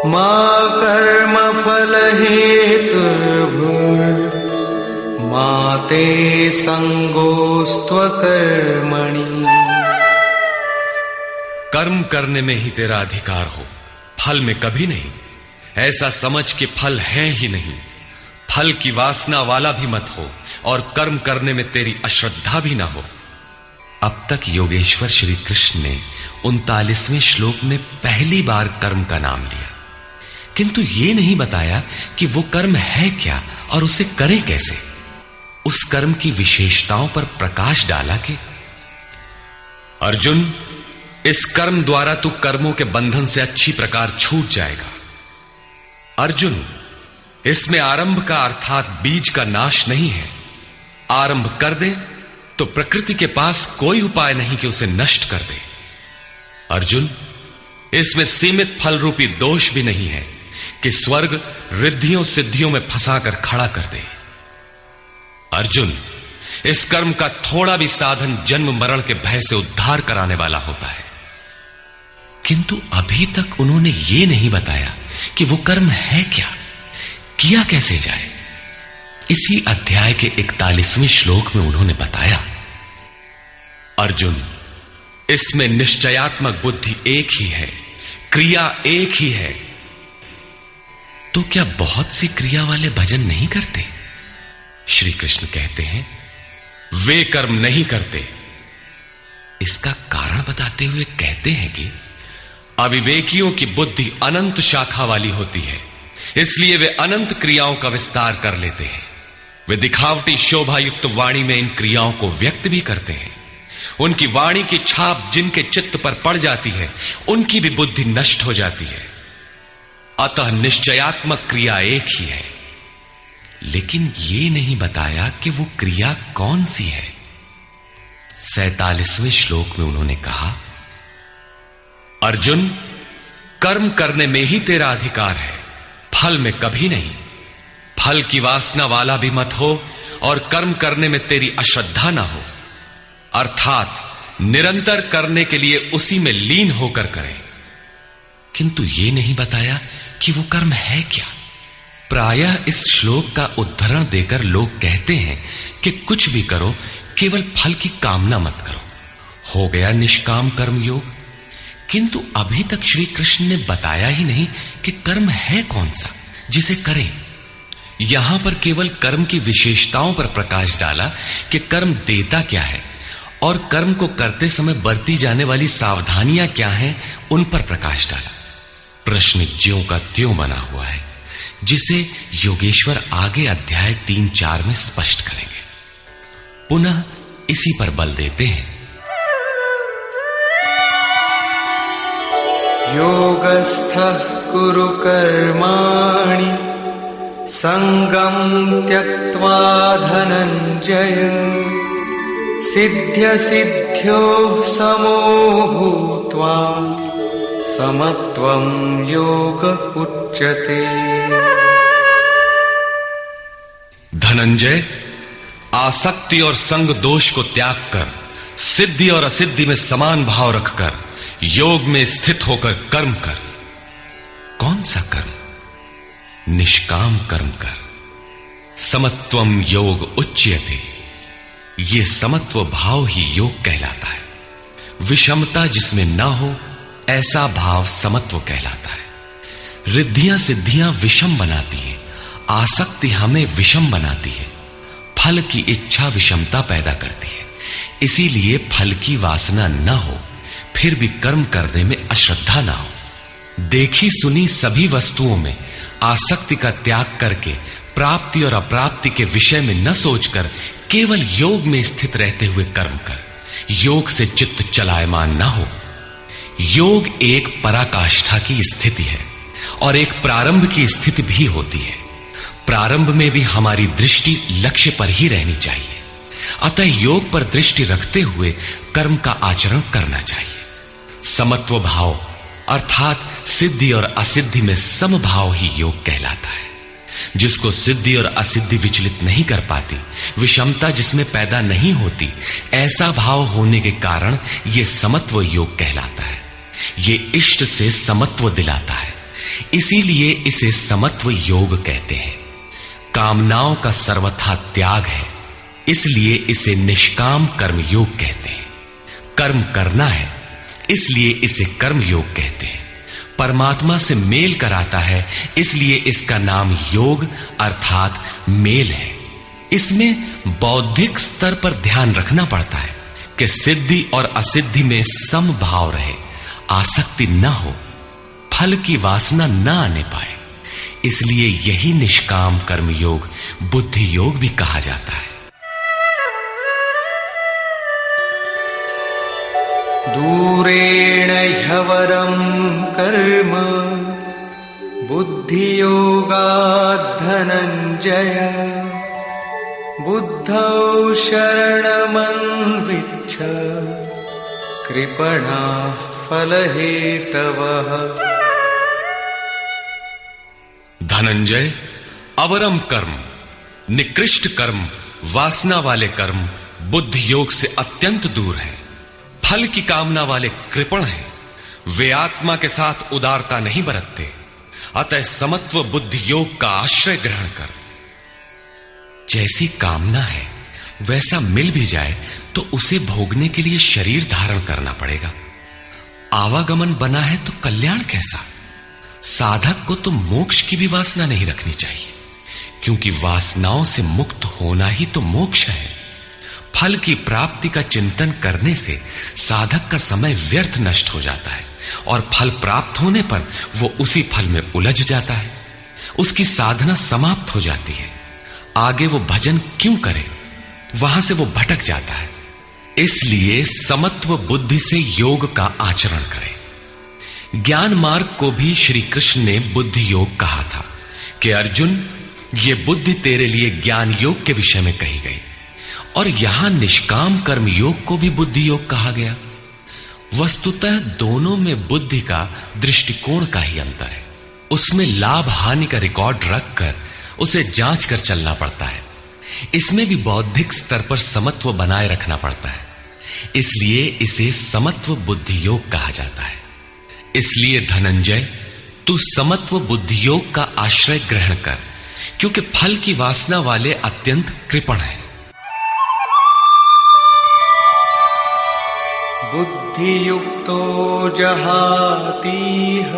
Speaker 1: मा कर्मफलहेतुर्भुर्मा ते संगोस्त्वकर्मणि।
Speaker 2: कर्म करने में ही तेरा अधिकार हो, फल में कभी नहीं। ऐसा समझ के फल है ही नहीं। फल की वासना वाला भी मत हो और कर्म करने में तेरी अश्रद्धा भी ना हो। अब तक योगेश्वर श्री कृष्ण ने 39वें श्लोक में पहली बार कर्म का नाम लिया, किंतु यह नहीं बताया कि वो कर्म है क्या और उसे करें कैसे। उस कर्म की विशेषताओं पर प्रकाश डाला कि अर्जुन, इस कर्म द्वारा तू कर्मों के बंधन से अच्छी प्रकार छूट जाएगा। अर्जुन, इसमें आरंभ का अर्थात बीज का नाश नहीं है। आरंभ कर दे तो प्रकृति के पास कोई उपाय नहीं कि उसे नष्ट कर दे। अर्जुन, इसमें सीमित फल रूपी दोष भी नहीं है कि स्वर्ग रिद्धियों सिद्धियों में फंसाकर खड़ा कर दे। अर्जुन, इस कर्म का थोड़ा भी साधन जन्म मरण के भय से उद्धार कराने वाला होता है। किंतु अभी तक उन्होंने यह नहीं बताया कि वो कर्म है क्या, किया कैसे जाए। इसी अध्याय के 41वें श्लोक में उन्होंने बताया, अर्जुन, इसमें निश्चयात्मक बुद्धि एक ही है, क्रिया एक ही है। तो क्या बहुत सी क्रिया वाले भजन नहीं करते? श्री कृष्ण कहते हैं, वे कर्म नहीं करते। इसका कारण बताते हुए कहते हैं कि अविवेकियों की बुद्धि अनंत शाखा वाली होती है, इसलिए वे अनंत क्रियाओं का विस्तार कर लेते हैं। वे दिखावटी शोभा युक्त वाणी में इन क्रियाओं को व्यक्त भी करते हैं। उनकी वाणी की छाप जिनके चित्त पर पड़ जाती है, उनकी भी बुद्धि नष्ट हो जाती है। अतः निश्चयात्मक क्रिया एक ही है। लेकिन यह नहीं बताया कि वो क्रिया कौन सी है। 47वें श्लोक में उन्होंने कहा, अर्जुन, कर्म करने में ही तेरा अधिकार है, फल में कभी नहीं। फल की वासना वाला भी मत हो और कर्म करने में तेरी अश्रद्धा ना हो, अर्थात निरंतर करने के लिए उसी में लीन होकर करें। किंतु यह नहीं बताया कि वो कर्म है क्या। प्रायः इस श्लोक का उद्धरण देकर लोग कहते हैं कि कुछ भी करो, केवल फल की कामना मत करो, हो गया निष्काम कर्म योग। किंतु अभी तक श्री कृष्ण ने बताया ही नहीं कि कर्म है कौन सा जिसे करें। यहां पर केवल कर्म की विशेषताओं पर प्रकाश डाला कि कर्म देता क्या है और कर्म को करते समय बरती जाने वाली सावधानियां क्या हैं, उन पर प्रकाश डाला। प्रश्न ज्यों का त्यों बना हुआ है, जिसे योगेश्वर आगे अध्याय 3-4 में स्पष्ट करेंगे। पुनः इसी पर बल देते हैं,
Speaker 1: योगस्थः कुरु कर्माणि संगं त्यक्त्वा धनंजय सिद्ध्य सिद्ध्योः समो भूत्वा समत्वं योग उच्यते।
Speaker 2: धनंजय, आसक्ति और संग दोष को त्याग कर सिद्धि और असिद्धि में समान भाव रखकर योग में स्थित होकर कर्म कर। कौन सा कर्म? निष्काम कर्म कर। समत्वम योग उच्यते। ये समत्व भाव ही योग कहलाता है। विषमता जिसमें ना हो, ऐसा भाव समत्व कहलाता है। रिद्धियां सिद्धियां विषम बनाती है, आसक्ति हमें विषम बनाती है, फल की इच्छा विषमता पैदा करती है। इसीलिए फल की वासना न हो, फिर भी कर्म करने में अश्रद्धा ना हो। देखी सुनी सभी वस्तुओं में आसक्ति का त्याग करके प्राप्ति और अप्राप्ति के विषय में न सोचकर केवल योग में स्थित रहते हुए कर्म कर। योग से चित्त चलायमान ना हो। योग एक पराकाष्ठा की स्थिति है और एक प्रारंभ की स्थिति भी होती है। प्रारंभ में भी हमारी दृष्टि लक्ष्य पर ही रहनी चाहिए। अतः योग पर दृष्टि रखते हुए कर्म का आचरण करना चाहिए। समत्व भाव अर्थात सिद्धि और असिद्धि में समभाव ही योग कहलाता है। जिसको सिद्धि और असिद्धि विचलित नहीं कर पाती, विषमता जिसमें पैदा नहीं होती, ऐसा भाव होने के कारण यह समत्व योग कहलाता है। यह इष्ट से समत्व दिलाता है, इसीलिए इसे समत्व योग कहते हैं। कामनाओं का सर्वथा त्याग है, इसलिए इसे निष्काम कर्म योग कहते हैं। कर्म करना है, इसलिए इसे कर्म योग कहते हैं। परमात्मा से मेल कराता है, इसलिए इसका नाम योग अर्थात मेल है। इसमें बौद्धिक स्तर पर ध्यान रखना पड़ता है, कि सिद्धि और असिद्धि में समभाव रहे, आसक्ति न हो, फल की वासना न आने पाए। इसलिए यही निष्काम कर्म योग बुद्धि योग भी कहा जाता है।
Speaker 1: दूरेण ह्यवरं कर्म बुद्धि योगात् धनञ्जय बुद्धौ शरणमन्विच्छ कृपणाः फलहेतवः।
Speaker 2: धनंजय, अवरम कर्म, निकृष्ट कर्म, वासना वाले कर्म बुद्धि योग से अत्यंत दूर है। फल की कामना वाले कृपण हैं। वे आत्मा के साथ उदारता नहीं बरतते। अतः समत्व बुद्धि योग का आश्रय ग्रहण कर। जैसी कामना है वैसा मिल भी जाए तो उसे भोगने के लिए शरीर धारण करना पड़ेगा। आवागमन बना है तो कल्याण कैसा? साधक को तो मोक्ष की भी वासना नहीं रखनी चाहिए, क्योंकि वासनाओं से मुक्त होना ही तो मोक्ष है। फल की प्राप्ति का चिंतन करने से साधक का समय व्यर्थ नष्ट हो जाता है और फल प्राप्त होने पर वो उसी फल में उलझ जाता है। उसकी साधना समाप्त हो जाती है। आगे वो भजन क्यों करे? वहां से वो भटक जाता है। इसलिए समत्व बुद्धि से योग का आचरण करें। ज्ञान मार्ग को भी श्री कृष्ण ने बुद्धि योग कहा था कि अर्जुन, ये बुद्धि तेरे लिए ज्ञान योग के विषय में कही गई। और यहां निष्काम कर्म योग को भी बुद्धि योग कहा गया। वस्तुतः दोनों में बुद्धि का दृष्टिकोण का ही अंतर है। उसमें लाभ हानि का रिकॉर्ड रखकर उसे जांच कर चलना पड़ता है। इसमें भी बौद्धिक स्तर पर समत्व बनाए रखना पड़ता है। इसलिए इसे समत्व बुद्धि योग कहा जाता है। इसलिए धनंजय, तू समत्व बुद्धि योग का आश्रय ग्रहण कर, क्योंकि फल की वासना वाले अत्यंत कृपण हैं।
Speaker 1: बुद्धि युक्तो जहातीह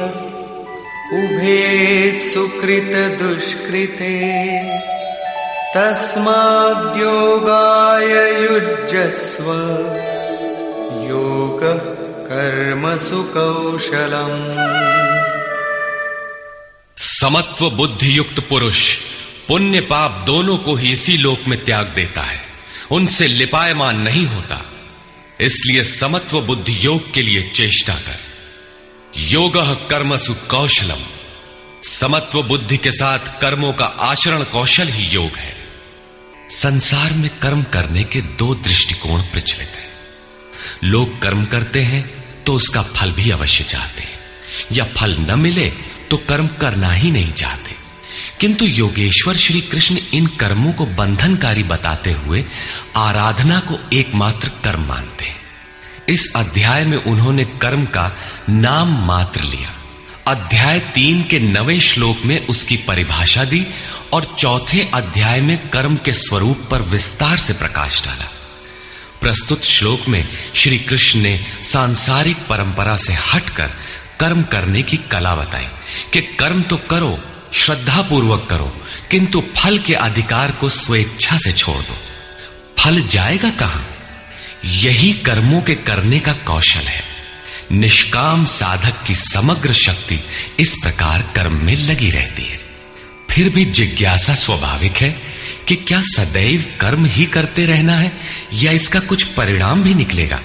Speaker 1: उभे सुकृत दुष्कृते तस्माद्योगाय युज्यस्व योग कर्मसु कौशलम्।
Speaker 2: समत्व बुद्धि युक्त पुरुष पुण्य पाप दोनों को ही इसी लोक में त्याग देता है, उनसे लिपायमान नहीं होता। इसलिए समत्व बुद्धि योग के लिए चेष्टा कर। योगः कर्मसु कौशलम। समत्व बुद्धि के साथ कर्मों का आचरण कौशल ही योग है। संसार में कर्म करने के दो दृष्टिकोण प्रचलित हैं। लोग कर्म करते हैं तो उसका फल भी अवश्य चाहते हैं, या फल न मिले तो कर्म करना ही नहीं चाहते। किंतु योगेश्वर श्री कृष्ण इन कर्मों को बंधनकारी बताते हुए आराधना को एकमात्र कर्म मानते हैं। इस अध्याय में उन्होंने कर्म का नाम मात्र लिया। अध्याय 3 के 9वें श्लोक में उसकी परिभाषा दी और चौथे अध्याय में कर्म के स्वरूप पर विस्तार से प्रकाश डाला। प्रस्तुत श्लोक में श्री कृष्ण ने सांसारिक परंपरा से हटकर कर्म करने की कला बताई कि कर्म तो करो, श्रद्धापूर्वक करो, किंतु फल के अधिकार को स्वेच्छा से छोड़ दो। फल जाएगा कहां? यही कर्मों के करने का कौशल है। निष्काम साधक की समग्र शक्ति इस प्रकार कर्म में लगी रहती है। फिर भी जिज्ञासा स्वाभाविक है कि क्या सदैव कर्म ही करते रहना है या इसका कुछ परिणाम भी निकलेगा?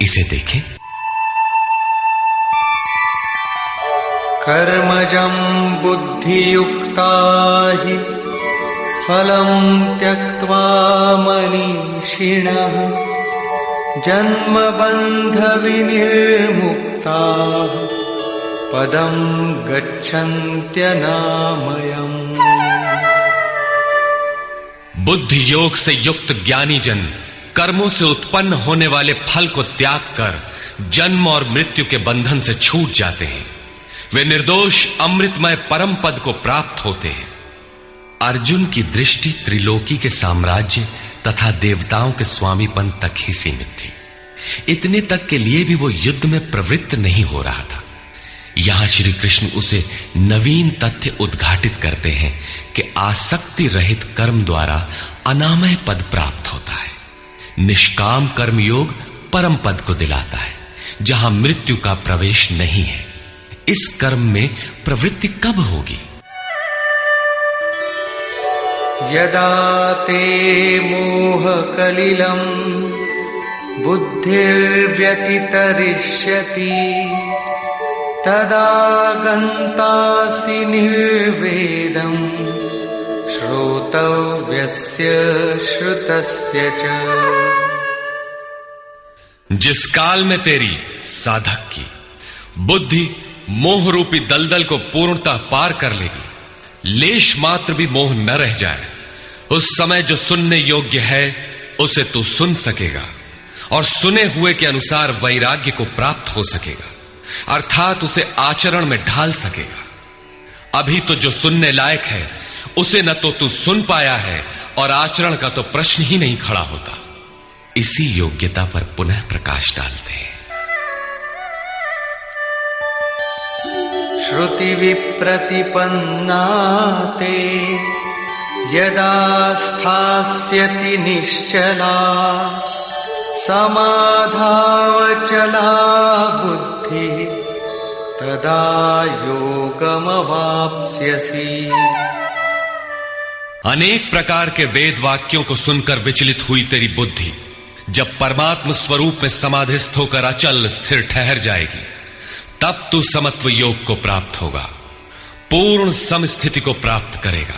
Speaker 2: इसे देखें।
Speaker 1: कर्मजं बुद्धियुक्ता हि फलं त्यक्त्वा मनीषिणः जन्मबन्ध विनिर्मुक्ताः पदं गच्छन्त्यनामयम्।
Speaker 2: बुद्धि योग से युक्त ज्ञानी जन कर्मों से उत्पन्न होने वाले फल को त्याग कर जन्म और मृत्यु के बंधन से छूट जाते हैं। वे निर्दोष अमृतमय परम पद को प्राप्त होते हैं। अर्जुन की दृष्टि त्रिलोकी के साम्राज्य तथा देवताओं के स्वामीपन तक ही सीमित थी। इतने तक के लिए भी वो युद्ध में प्रवृत्त नहीं हो रहा था। यहां श्री कृष्ण उसे नवीन तथ्य उद्घाटित करते हैं कि आसक्ति रहित कर्म द्वारा अनामय पद प्राप्त होता है। निष्काम कर्मयोग परम पद को दिलाता है, जहां मृत्यु का प्रवेश नहीं है। इस कर्म में प्रवृत्ति कब होगी?
Speaker 1: यदा ते मोह कलिलम बुद्धिर्व्यतितरिष्यति तदा गन्तासि निर्वेदं श्रोतव्यस्य श्रुतस्य च।
Speaker 2: जिस काल में तेरी साधक की बुद्धि मोह रूपी दलदल को पूर्णतः पार कर लेगी, लेश मात्र भी मोह न रह जाए, उस समय जो सुनने योग्य है उसे तू सुन सकेगा और सुने हुए के अनुसार वैराग्य को प्राप्त हो सकेगा, अर्थात उसे आचरण में ढाल सकेगा। अभी तो जो सुनने लायक है उसे न तो तू सुन पाया है और आचरण का तो प्रश्न ही नहीं खड़ा होता। इसी योग्यता पर पुनः प्रकाश डालते हैं।
Speaker 1: श्रुति विप्रतिपन्ना ते यदा स्थास्यति निश्चला समाधावचला बुद्धि तदा योगमवाप्स्यसि।
Speaker 2: अनेक प्रकार के वेद वाक्यों को सुनकर विचलित हुई तेरी बुद्धि जब परमात्म स्वरूप में समाधिस्थ होकर अचल स्थिर ठहर जाएगी, तब तू समत्व योग को प्राप्त होगा, पूर्ण समस्थिति को प्राप्त करेगा,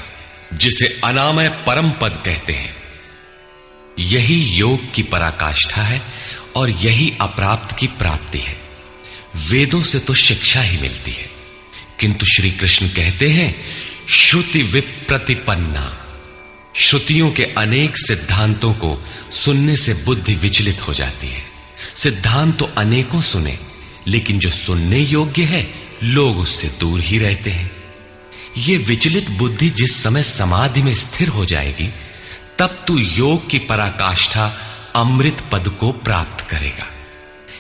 Speaker 2: जिसे अनामय परम पद कहते हैं। यही योग की पराकाष्ठा है और यही अप्राप्त की प्राप्ति है। वेदों से तो शिक्षा ही मिलती है, किंतु श्री कृष्ण कहते हैं श्रुति विप्रतिपन्ना। श्रुतियों के अनेक सिद्धांतों को सुनने से बुद्धि विचलित हो जाती है। सिद्धांत तो अनेकों सुने, लेकिन जो सुनने योग्य है लोग उससे दूर ही रहते हैं। ये विचलित बुद्धि जिस समय समाधि में स्थिर हो जाएगी, तब तू योग की पराकाष्ठा अमृत पद को प्राप्त करेगा।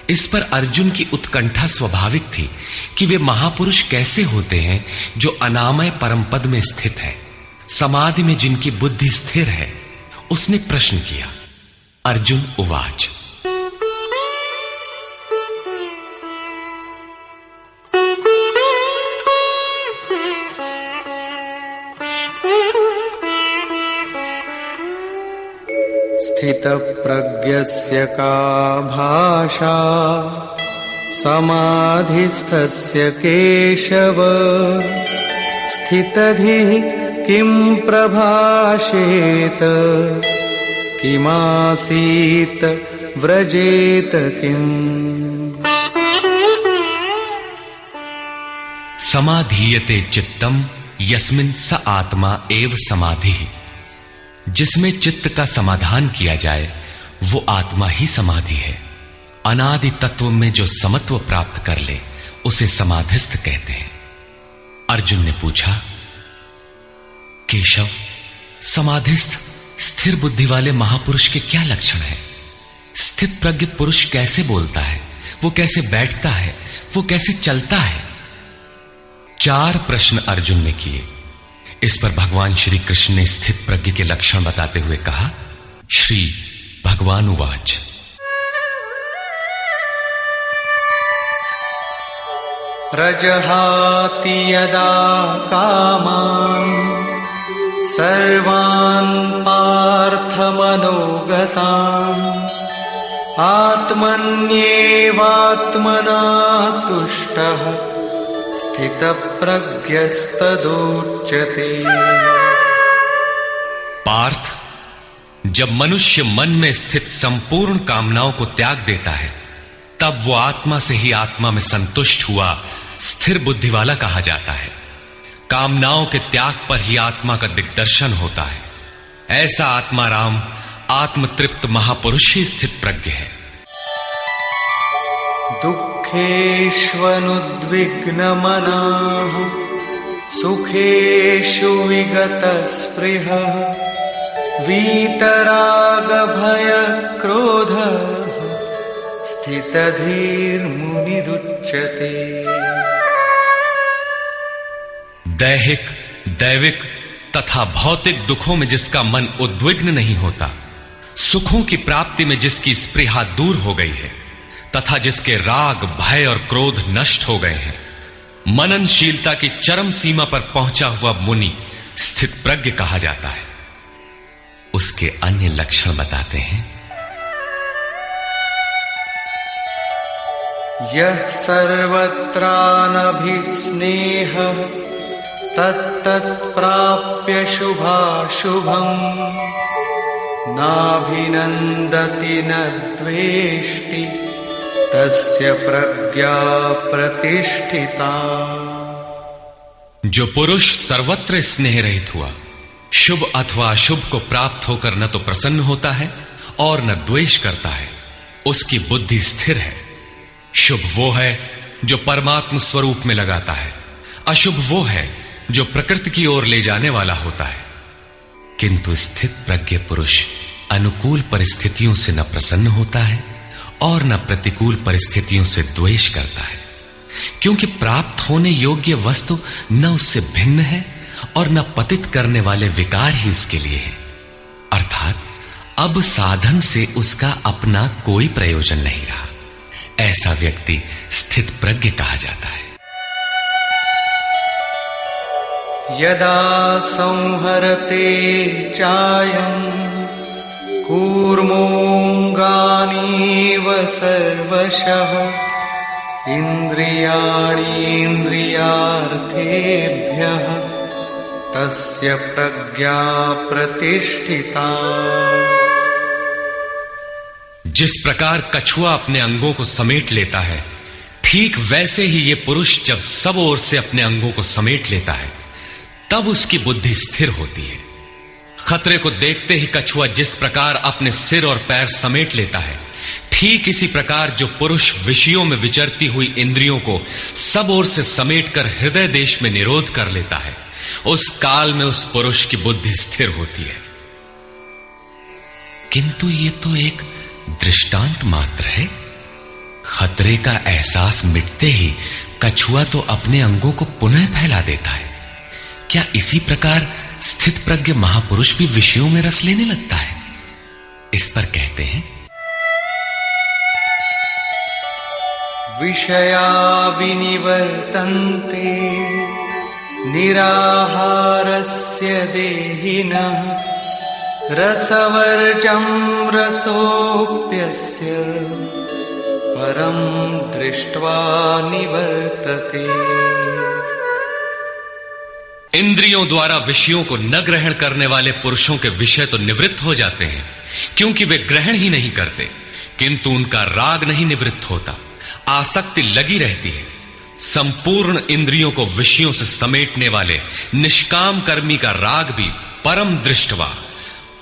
Speaker 2: इस पर अर्जुन की उत्कंठा स्वाभाविक थी कि वे महापुरुष कैसे होते हैं जो अनामय परम पद में स्थित है, समाधि में जिनकी बुद्धि स्थिर है। उसने प्रश्न किया। अर्जुन उवाच,
Speaker 1: स्थितप्रज्ञस्य का भाषा समाधिस्थस्य केशव स्थितधिः किं प्रभाषेत किमासीत व्रजेत किम्।
Speaker 2: समाधीयते चित्तम यस्मिन् स आत्मा एव समाधिः। जिसमें चित्त का समाधान किया जाए वो आत्मा ही समाधि है। अनादि तत्व में जो समत्व प्राप्त कर ले उसे समाधिस्थ कहते हैं। अर्जुन ने पूछा, केशव, समाधिस्थ स्थिर बुद्धि वाले महापुरुष के क्या लक्षण हैं? स्थित प्रज्ञ पुरुष कैसे बोलता है, वो कैसे बैठता है, वो कैसे चलता है? 4 प्रश्न अर्जुन ने किए। इस पर भगवान श्री कृष्ण ने स्थित प्रज्ञ के लक्षण बताते हुए कहा। श्री भगवान उवाच,
Speaker 1: प्रजहाति यदा कामान् सर्वान् पार्थमनोगतान् आत्मन्येवात्मना तुष्टः स्थितप्रज्ञस्तदोच्यते।
Speaker 2: पार्थ, जब मनुष्य मन में स्थित संपूर्ण कामनाओं को त्याग देता है, तब वो आत्मा से ही आत्मा में संतुष्ट हुआ स्थिर बुद्धि वाला कहा जाता है। कामनाओं के त्याग पर ही आत्मा का दिग्दर्शन होता है। ऐसा आत्माराम आत्मतृप्त महापुरुष ही स्थित प्रज्ञ है।
Speaker 1: दुःखेष्वनुद्विग्नमनाः सुखेषु विगतस्पृहः वीतरागभयक्रोधः स्थितधीर्मुनिरुच्यते।
Speaker 2: दैहिक, दैविक तथा भौतिक दुखों में जिसका मन उद्विग्न नहीं होता, सुखों की प्राप्ति में जिसकी स्पृहा दूर हो गई है तथा जिसके राग, भय और क्रोध नष्ट हो गए हैं, मननशीलता की चरम सीमा पर पहुंचा हुआ मुनि स्थित प्रज्ञ कहा जाता है। उसके अन्य लक्षण बताते हैं।
Speaker 1: यः सर्वत्रानभिस्नेहः तत्तत्प्राप्य शुभाशुभम् नाभिनन्दति न द्वेष्टि तस्य प्रज्ञा प्रतिष्ठिता।
Speaker 2: जो पुरुष सर्वत्र स्नेह रहित हुआ, शुभ अथवा अशुभ को प्राप्त होकर न तो प्रसन्न होता है और न द्वेष करता है, उसकी बुद्धि स्थिर है। शुभ वो है जो परमात्म स्वरूप में लगाता है, अशुभ वो है जो प्रकृति की ओर ले जाने वाला होता है। किंतु स्थित प्रज्ञ पुरुष अनुकूल परिस्थितियों से न प्रसन्न होता है और न प्रतिकूल परिस्थितियों से द्वेष करता है, क्योंकि प्राप्त होने योग्य वस्तु न उससे भिन्न है और न पतित करने वाले विकार ही उसके लिए है। अर्थात अब साधन से उसका अपना कोई प्रयोजन नहीं रहा। ऐसा व्यक्ति स्थित प्रज्ञ कहा जाता है।
Speaker 1: यदा संहरते चायं कूर्मोऽङ्गानीव सर्वशः इन्द्रियाणीन्द्रियार्थेभ्यः तस्य प्रज्ञा प्रतिष्ठिता।
Speaker 2: जिस प्रकार कछुआ अपने अंगों को समेट लेता है, ठीक वैसे ही ये पुरुष जब सब ओर से अपने अंगों को समेट लेता है तब उसकी बुद्धि स्थिर होती है। खतरे को देखते ही कछुआ जिस प्रकार अपने सिर और पैर समेट लेता है, ठीक इसी प्रकार जो पुरुष विषयों में विचरती हुई इंद्रियों को सब ओर से समेटकर हृदय देश में निरोध कर लेता है, उस काल में उस पुरुष की बुद्धि स्थिर होती है। किंतु ये तो एक दृष्टांत मात्र है। खतरे का एहसास मिटते ही कछुआ तो अपने अंगों को पुनः फैला देता है। क्या इसी प्रकार स्थित प्रज्ञ महापुरुष भी विषयों में रस लेने लगता है? इस पर कहते हैं,
Speaker 1: विषया विनिवर्तन्ते निराहारस्य देहिनः रसवर्जं रसोऽप्यस्य परं दृष्ट्वा निवर्तते।
Speaker 2: इंद्रियों द्वारा विषयों को न ग्रहण करने वाले पुरुषों के विषय तो निवृत्त हो जाते हैं, क्योंकि वे ग्रहण ही नहीं करते, किंतु उनका राग नहीं निवृत्त होता, आसक्ति लगी रहती है। संपूर्ण इंद्रियों को विषयों से समेटने वाले निष्काम कर्मी का राग भी परम दृष्टवा,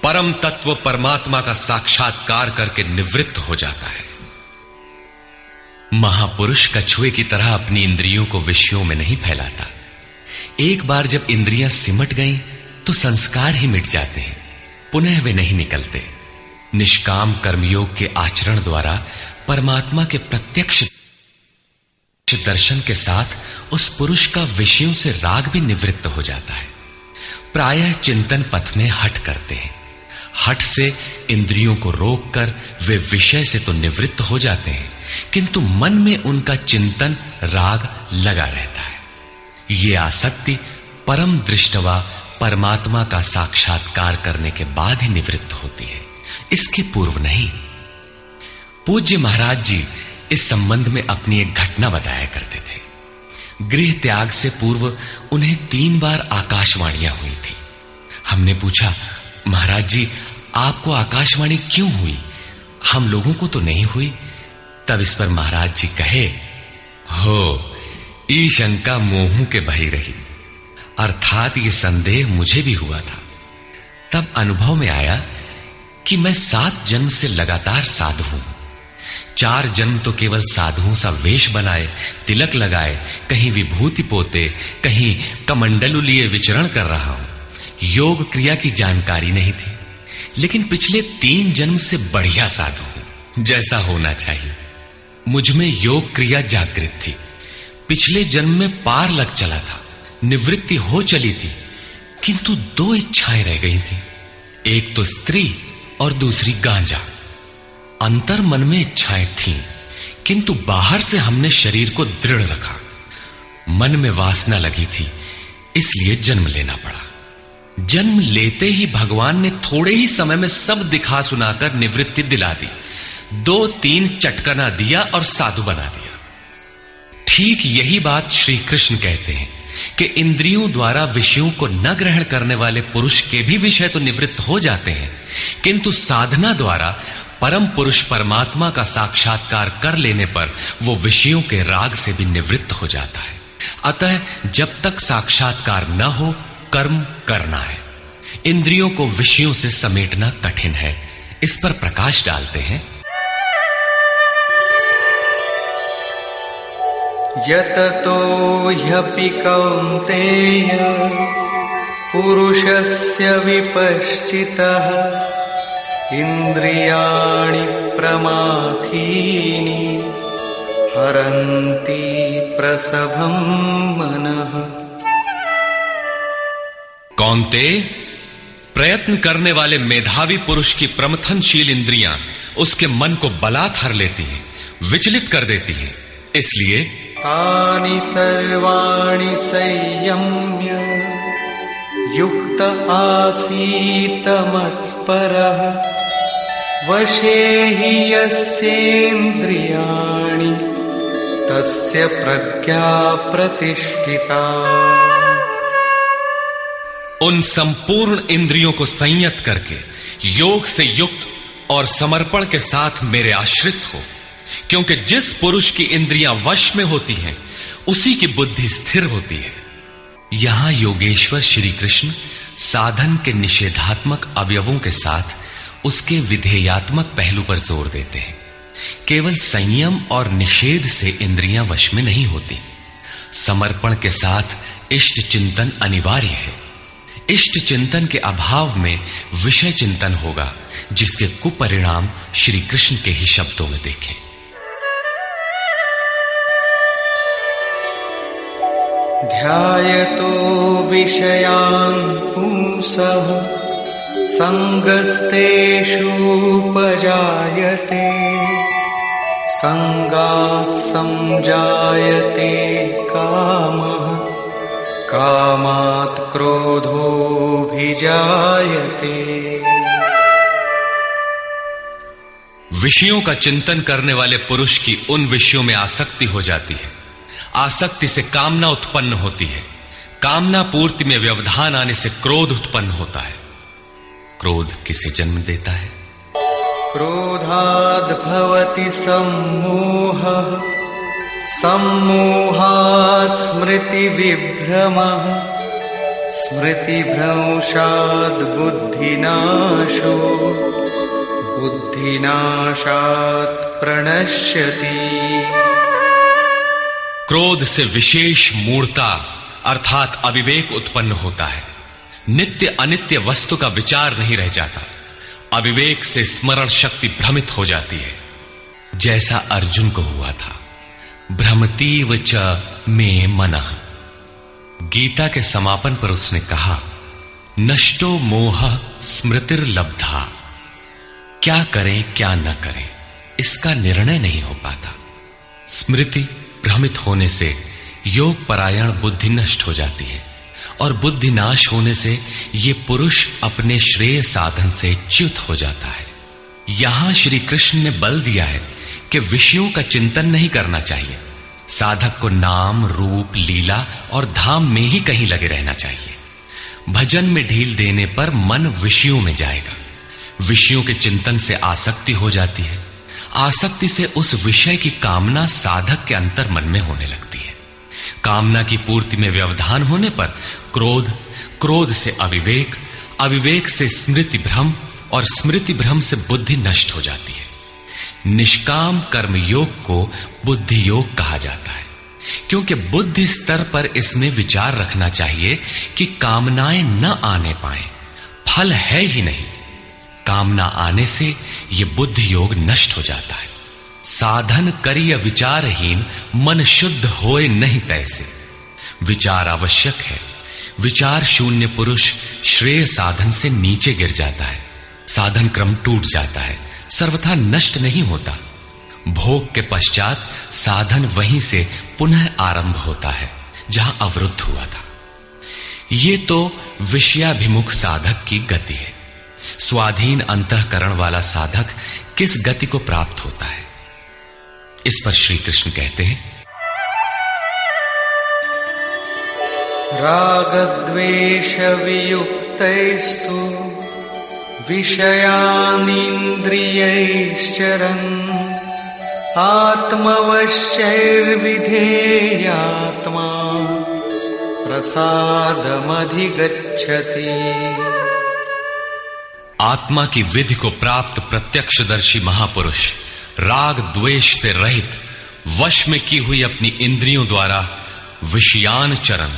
Speaker 2: परम तत्व परमात्मा का साक्षात्कार करके निवृत्त हो जाता है। महापुरुष कछुए की तरह अपनी इंद्रियों को विषयों में नहीं फैलाता। एक बार जब इंद्रियां सिमट गईं तो संस्कार ही मिट जाते हैं, पुनः वे नहीं निकलते। निष्काम कर्मयोग के आचरण द्वारा परमात्मा के प्रत्यक्ष दर्शन के साथ उस पुरुष का विषयों से राग भी निवृत्त हो जाता है। प्रायः चिंतन पथ में हठ करते हैं। हठ से इंद्रियों को रोककर वे विषय से तो निवृत्त हो जाते हैं, किंतु मन में उनका चिंतन राग लगा रहता है। ये आसक्ति परम दृष्टवा परमात्मा का साक्षात्कार करने के बाद ही निवृत्त होती है, इसके पूर्व नहीं। पूज्य महाराज जी इस संबंध में अपनी एक घटना बताया करते थे। गृह त्याग से पूर्व उन्हें 3 बार आकाशवाणियां हुई थी। हमने पूछा, महाराज जी आपको आकाशवाणी क्यों हुई, हम लोगों को तो नहीं हुई? तब इस पर महाराज जी कहे, हो ई शंका मोहू के बही रही, अर्थात ये संदेह मुझे भी हुआ था। तब अनुभव में आया कि मैं 7 जन्म से लगातार साधु हूं। 4 जन्म तो केवल साधुओं सा वेश बनाए, तिलक लगाए, कहीं विभूति पोते, कहीं कमंडलू लिए विचरण कर रहा हूं। योग क्रिया की जानकारी नहीं थी, लेकिन पिछले 3 जन्म से बढ़िया साधु हूं, जैसा होना चाहिए। मुझ में योग क्रिया जागृत थी। पिछले जन्म में पार लग चला था, निवृत्ति हो चली थी, किंतु 2 इच्छाएं रह गई थी। एक तो स्त्री, और दूसरी गांजा। अंतर मन में इच्छाएं थीं, किंतु बाहर से हमने शरीर को दृढ़ रखा। मन में वासना लगी थी, इसलिए जन्म लेना पड़ा। जन्म लेते ही भगवान ने थोड़े ही समय में सब दिखा सुनाकर निवृत्ति दिला दी। 2-3 चटकना दिया और साधु बना दिया। ठीक यही बात श्री कृष्ण कहते हैं कि इंद्रियों द्वारा विषयों को न ग्रहण करने वाले पुरुष के भी विषय तो निवृत्त हो जाते हैं, किंतु साधना द्वारा परम पुरुष परमात्मा का साक्षात्कार कर लेने पर वो विषयों के राग से भी निवृत्त हो जाता है। अतः जब तक साक्षात्कार न हो, कर्म करना है। इंद्रियों को विषयों से समेटना कठिन है। इस पर प्रकाश डालते हैं।
Speaker 1: यततो ह्यपि कौन्तेय पुरुषस्य विपश्चितः इंद्रियाणि प्रमाथीनि हरन्ति प्रसभं मनः।
Speaker 2: कौन्तेय, प्रयत्न करने वाले मेधावी पुरुष की प्रमथनशील इंद्रियां उसके मन को बलात् हर लेती हैं, विचलित कर देती हैं। इसलिए
Speaker 1: तानि सर्वाणि संयम्य युक्त आसीत मत्परः वशे हि यस्येन्द्रियाणि तस्य प्रज्ञा प्रतिष्ठिता।
Speaker 2: उन संपूर्ण इंद्रियों को संयत करके योग से युक्त और समर्पण के साथ मेरे आश्रित हो, क्योंकि जिस पुरुष की इंद्रियां वश में होती हैं उसी की बुद्धि स्थिर होती है। यहां योगेश्वर श्री कृष्ण साधन के निषेधात्मक अवयवों के साथ उसके विधेयात्मक पहलू पर जोर देते हैं। केवल संयम और निषेध से इंद्रियां वश में नहीं होती। समर्पण के साथ इष्ट चिंतन अनिवार्य है। इष्ट चिंतन के अभाव में विषय चिंतन होगा, जिसके कुपरिणाम श्री कृष्ण के ही शब्दों में देखें।
Speaker 1: ध्यायतो विषयान् पुंसः संगस्तेषूपजायते संगात् संजायते कामः कामात् क्रोधोऽभिजायते।
Speaker 2: विषयों का चिंतन करने वाले पुरुष की उन विषयों में आसक्ति हो जाती है। आसक्ति से कामना उत्पन्न होती है। कामना पूर्ति में व्यवधान आने से क्रोध उत्पन्न होता है। क्रोध किसे जन्म देता है?
Speaker 1: क्रोधाद् भवति सम्मोहः सम्मोहात् स्मृति विभ्रमः स्मृतिभ्रंशात् बुद्धिनाशो बुद्धिनाशात् प्रणश्यति।
Speaker 2: क्रोध से विशेष मूढ़ता अर्थात अविवेक उत्पन्न होता है। नित्य अनित्य वस्तु का विचार नहीं रह जाता। अविवेक से स्मरण शक्ति भ्रमित हो जाती है, जैसा अर्जुन को हुआ था। भ्रमतीव च मे मनः। गीता के समापन पर उसने कहा, नष्टो मोह स्मृतिर्लब्धा। क्या करें क्या न करें, इसका निर्णय नहीं हो पाता। स्मृति भ्रमित होने से योग परायण बुद्धि नष्ट हो जाती है, और बुद्धि नाश होने से ये पुरुष अपने श्रेय साधन से च्युत हो जाता है। यहां श्री कृष्ण ने बल दिया है कि विषयों का चिंतन नहीं करना चाहिए। साधक को नाम, रूप, लीला और धाम में ही कहीं लगे रहना चाहिए। भजन में ढील देने पर मन विषयों में जाएगा। विषयों के चिंतन से आसक्ति हो जाती है। आसक्ति से उस विषय की कामना साधक के अंतर मन में होने लगती है। कामना की पूर्ति में व्यवधान होने पर क्रोध, क्रोध से अविवेक, अविवेक से स्मृति भ्रम और स्मृति भ्रम से बुद्धि नष्ट हो जाती है। निष्काम कर्म योग को बुद्धि योग कहा जाता है, क्योंकि बुद्धि स्तर पर इसमें विचार रखना चाहिए कि कामनाएं न आने पाए। फल है ही नहीं। कामना आने से यह बुद्धि योग नष्ट हो जाता है। साधन करिय विचारहीन मन शुद्ध होए नहीं तैसे। विचार आवश्यक है। विचार शून्य पुरुष श्रेय साधन से नीचे गिर जाता है। साधन क्रम टूट जाता है, सर्वथा नष्ट नहीं होता। भोग के पश्चात साधन वहीं से पुनः आरंभ होता है जहां अवरुद्ध हुआ था। ये तो विषयाभिमुख साधक की गति है। स्वाधीन अंतःकरण वाला साधक किस गति को प्राप्त होता है? इस पर श्री कृष्ण कहते हैं,
Speaker 1: रागद्वेष वियुक्तैस्तु विषयानिन्द्रियैश्चरन् आत्मवश्यैर्विधेयात्मा प्रसादमधिगच्छति।
Speaker 2: आत्मा की विधि को प्राप्त प्रत्यक्षदर्शी महापुरुष राग द्वेष से रहित वश में की हुई अपनी इंद्रियों द्वारा विषयान चरण,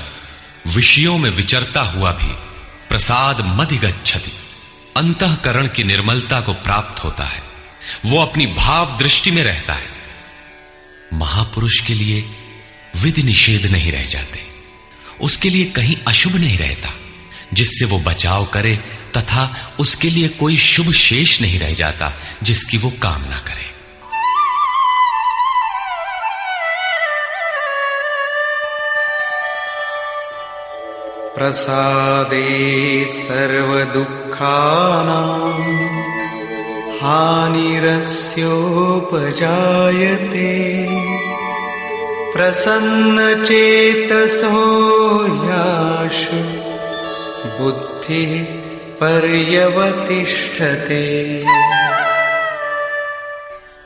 Speaker 2: विषयों में विचरता हुआ भी प्रसाद मधिगच्छति, अंतःकरण की निर्मलता को प्राप्त होता है। वो अपनी भाव दृष्टि में रहता है। महापुरुष के लिए विधि निषेध नहीं रह जाते, उसके लिए कहीं अशुभ नहीं रहता जिससे वो बचाव करे, तथा उसके लिए कोई शुभ शेष नहीं रह जाता जिसकी वो कामना करे।
Speaker 1: प्रसादे सर्वदुःखानां हानिरस्योपजायते प्रसन्नचेतसो याशु बुद्धिः पर्यवतिष्ठते।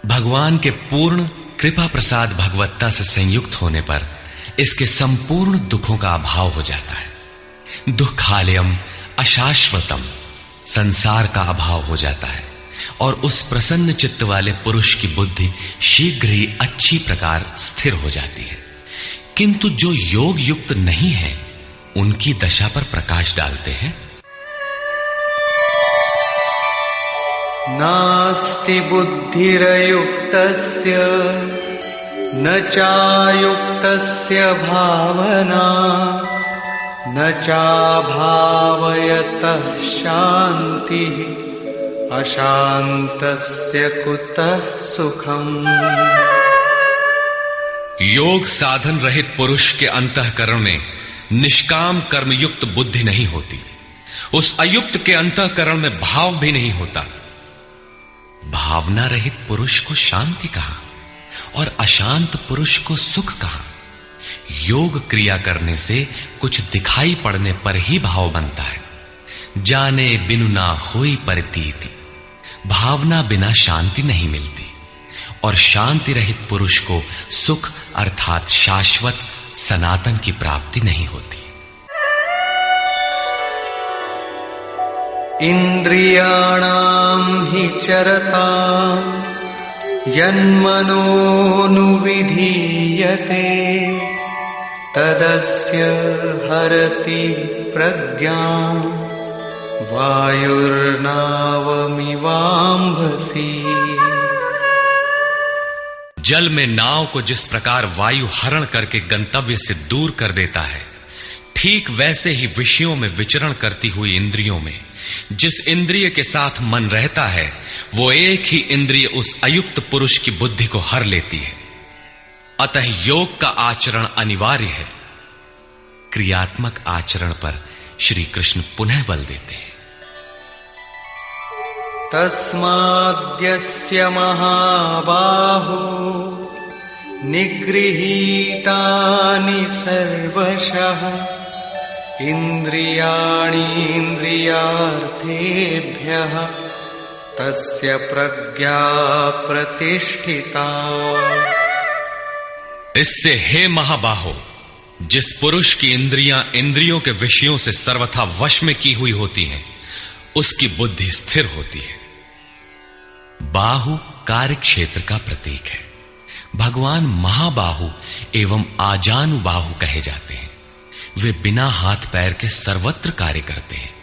Speaker 2: भगवान के पूर्ण कृपा प्रसाद भगवत्ता से संयुक्त होने पर इसके संपूर्ण दुखों का अभाव हो जाता है। दुखालयम अशाश्वतम, संसार का अभाव हो जाता है और उस प्रसन्न चित्त वाले पुरुष की बुद्धि शीघ्र ही अच्छी प्रकार स्थिर हो जाती है। किंतु जो योग युक्त नहीं है उनकी दशा पर प्रकाश डालते हैं।
Speaker 1: नास्ति बुद्धिरयुक्तस्य न चायुक्तस्य भावना न चाभावयतः शान्तिः अशान्तस्य कुतः सुखम्।
Speaker 2: योग साधन रहित पुरुष के अंतःकरण में निष्काम कर्मयुक्त बुद्धि नहीं होती। उस अयुक्त के अंतःकरण में भाव भी नहीं होता। भावना रहित पुरुष को शांति कहा और अशांत पुरुष को सुख कहा। योग क्रिया करने से कुछ दिखाई पड़ने पर ही भाव बनता है। जाने बिनु ना होई प्रतीति, भावना बिना शांति नहीं मिलती और शांति रहित पुरुष को सुख अर्थात शाश्वत सनातन की प्राप्ति नहीं होती।
Speaker 1: इंद्रियाणां हि चरतां यन्मनोनुविधीयते तदस्य हरति प्रज्ञां वायुर्नावमिवाम्भसि।
Speaker 2: जल में नाव को जिस प्रकार वायु हरण करके गंतव्य से दूर कर देता है, ठीक वैसे ही विषयों में विचरण करती हुई इंद्रियों में जिस इंद्रिय के साथ मन रहता है, वो एक ही इंद्रिय उस अयुक्त पुरुष की बुद्धि को हर लेती है। अतः योग का आचरण अनिवार्य है। क्रियात्मक आचरण पर श्री कृष्ण पुनः बल देते हैं।
Speaker 1: तस्माद्यस्य महाबाहो निगृहीतानि सर्वशः इंद्रियाणीन्द्रियार्थेभ्यः तस्य प्रज्ञा प्रतिष्ठिता।
Speaker 2: इससे हे महाबाहो, जिस पुरुष की इंद्रियां इंद्रियों के विषयों से सर्वथा वश में की हुई होती हैं, उसकी बुद्धि स्थिर होती है। बाहु कार्य क्षेत्र का प्रतीक है। भगवान महाबाहु एवं आजानुबाहु कहे जाते हैं। वे बिना हाथ पैर के सर्वत्र कार्य करते हैं।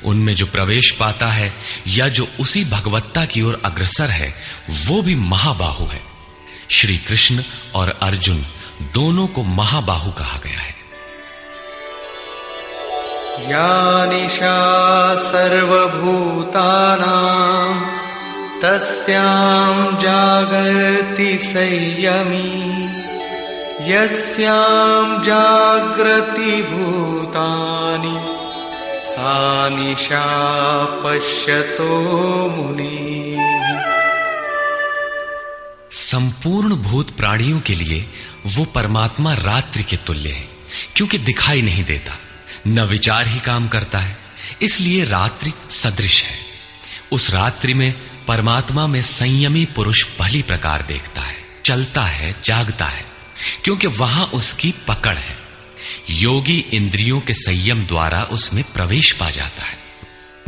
Speaker 2: उनमें जो प्रवेश पाता है या जो उसी भगवत्ता की ओर अग्रसर है, वो भी महाबाहु है। श्री कृष्ण और अर्जुन दोनों को महाबाहु कहा गया है।
Speaker 1: या निशा सर्वभूतानां तस्यां जागर्ति संयमी यस्यां जागृति भूतानि सा निशा पश्यतो मुनिः।
Speaker 2: संपूर्ण भूत प्राणियों के लिए वो परमात्मा रात्रि के तुल्य है, क्योंकि दिखाई नहीं देता, न विचार ही काम करता है, इसलिए रात्रि सदृश है। उस रात्रि में परमात्मा में संयमी पुरुष भली प्रकार देखता है, चलता है, जागता है, क्योंकि वहां उसकी पकड़ है। योगी इंद्रियों के संयम द्वारा उसमें प्रवेश पा जाता है।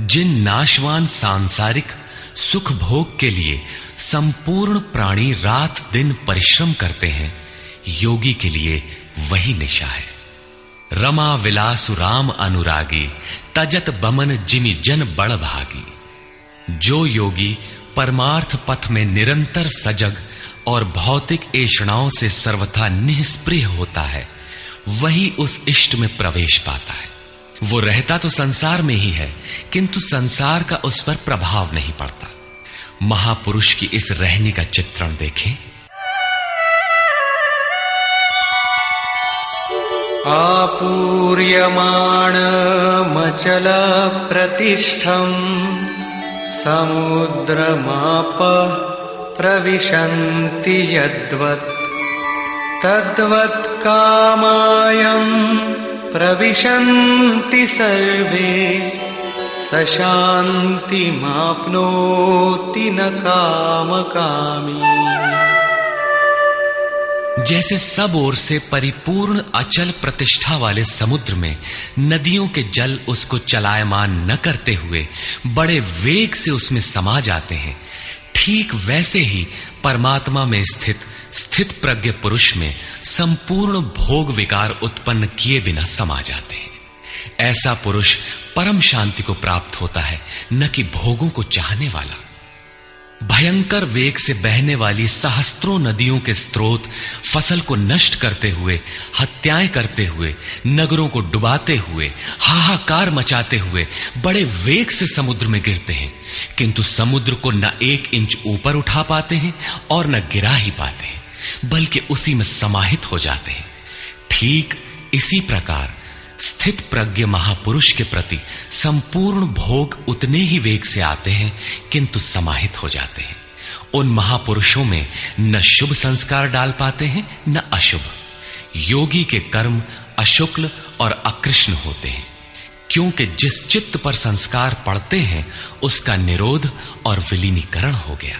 Speaker 2: जिन नाशवान सांसारिक सुख भोग के लिए संपूर्ण प्राणी रात दिन परिश्रम करते हैं, योगी के लिए वही निशा है। रमा विलासु राम अनुरागी तजत बमन जिमि जन बड़ भागी। जो योगी परमार्थ पथ में निरंतर सजग और भौतिक ऐषणाओं से सर्वथा निष्प्रिय होता है, वही उस इष्ट में प्रवेश पाता है। वो रहता तो संसार में ही है, किंतु संसार का उस पर प्रभाव नहीं पड़ता। महापुरुष की इस रहने का चित्रण देखें।
Speaker 1: आपूर्यमाणमचल प्रतिष्ठं समुद्रमाप प्रविशन्ति यद्वत् तद्वत् कामायं प्रविशन्ति सर्वे स शान्तिमाप्नोति न कामकामी।
Speaker 2: जैसे सब ओर से परिपूर्ण अचल प्रतिष्ठा वाले समुद्र में नदियों के जल उसको चलायमान न करते हुए बड़े वेग से उसमें समा जाते हैं, ठीक वैसे ही परमात्मा में स्थित प्रज्ञ पुरुष में संपूर्ण भोग विकार उत्पन्न किए बिना समा जाते हैं। ऐसा पुरुष परम शांति को प्राप्त होता है, न कि भोगों को चाहने वाला। भयंकर वेग से बहने वाली सहस्त्रों नदियों के स्रोत फसल को नष्ट करते हुए, हत्याएं करते हुए, नगरों को डुबाते हुए, हाहाकार मचाते हुए बड़े वेग से समुद्र में गिरते हैं, किंतु समुद्र को न 1 इंच ऊपर उठा पाते हैं और न गिरा ही पाते हैं, बल्कि उसी में समाहित हो जाते हैं। ठीक इसी प्रकार स्थित प्रज्ञ महापुरुष के प्रति संपूर्ण भोग उतने ही वेग से आते हैं, किंतु समाहित हो जाते हैं। उन महापुरुषों में न शुभ संस्कार डाल पाते हैं न अशुभ। योगी के कर्म अशुक्ल और अकृष्ण होते हैं, क्योंकि जिस चित्त पर संस्कार पड़ते हैं उसका निरोध और विलीनीकरण हो गया।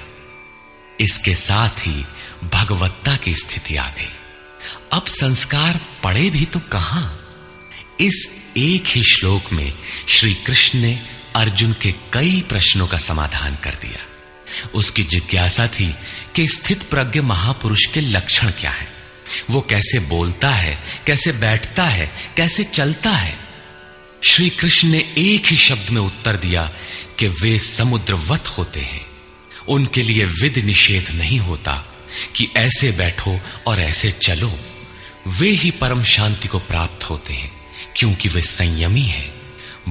Speaker 2: इसके साथ ही भगवत्ता की स्थिति आ गई। अब संस्कार पड़े भी तो कहां? इस एक ही श्लोक में श्री कृष्ण ने अर्जुन के कई प्रश्नों का समाधान कर दिया। उसकी जिज्ञासा थी कि स्थित प्रज्ञ महापुरुष के लक्षण क्या है, वो कैसे बोलता है, कैसे बैठता है, कैसे चलता है। श्री कृष्ण ने एक ही शब्द में उत्तर दिया कि वे समुद्रवत होते हैं। उनके लिए विधि निषेध नहीं होता कि ऐसे बैठो और ऐसे चलो। वे ही परम शांति को प्राप्त होते हैं, क्योंकि वे संयमी हैं।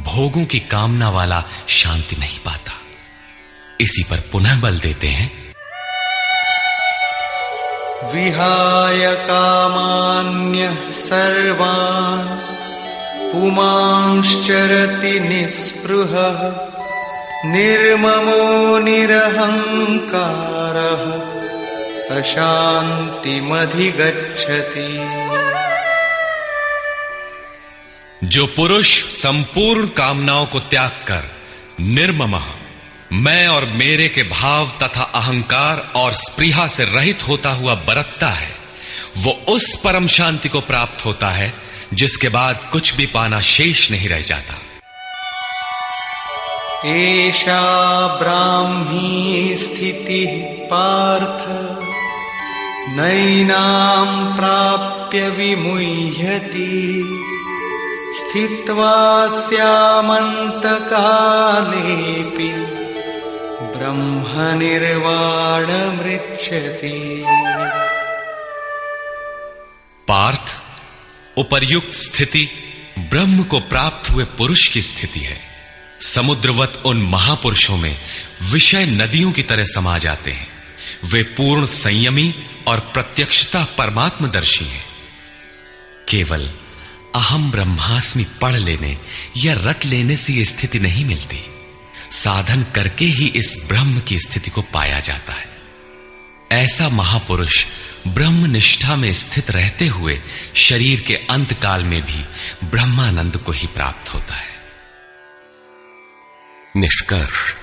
Speaker 2: भोगों की कामना वाला शांति नहीं पाता। इसी पर पुनः बल देते हैं।
Speaker 1: विहाय कामान्यः सर्वान् पुमांश्चरति निःस्पृहः निर्ममो निरहंकारः स शान्तिमधिगच्छति।
Speaker 2: जो पुरुष संपूर्ण कामनाओं को त्याग कर निर्ममः, मैं और मेरे के भाव तथा अहंकार और स्पृहा से रहित होता हुआ बरतता है, वो उस परम शांति को प्राप्त होता है जिसके बाद कुछ भी पाना शेष नहीं रह जाता।
Speaker 1: एषा ब्राह्मी स्थितिः पार्थ नैनां प्राप्य विमुह्यति स्थित्वा स्यामन्तकालेऽपि ब्रह्मनिर्वाणमृच्छति।
Speaker 2: पार्थ, उपर्युक्त स्थिति ब्रह्म को प्राप्त हुए पुरुष की स्थिति है। समुद्रवत उन महापुरुषों में विषय नदियों की तरह समा जाते हैं। वे पूर्ण संयमी और प्रत्यक्षता परमात्मदर्शी हैं। केवल अहम ब्रह्मास्मि पढ़ लेने या रट लेने से यह स्थिति नहीं मिलती। साधन करके ही इस ब्रह्म की स्थिति को पाया जाता है। ऐसा महापुरुष ब्रह्म निष्ठा में स्थित रहते हुए शरीर के अंत काल में भी ब्रह्मानंद को ही प्राप्त होता है।
Speaker 3: निष्कर्ष,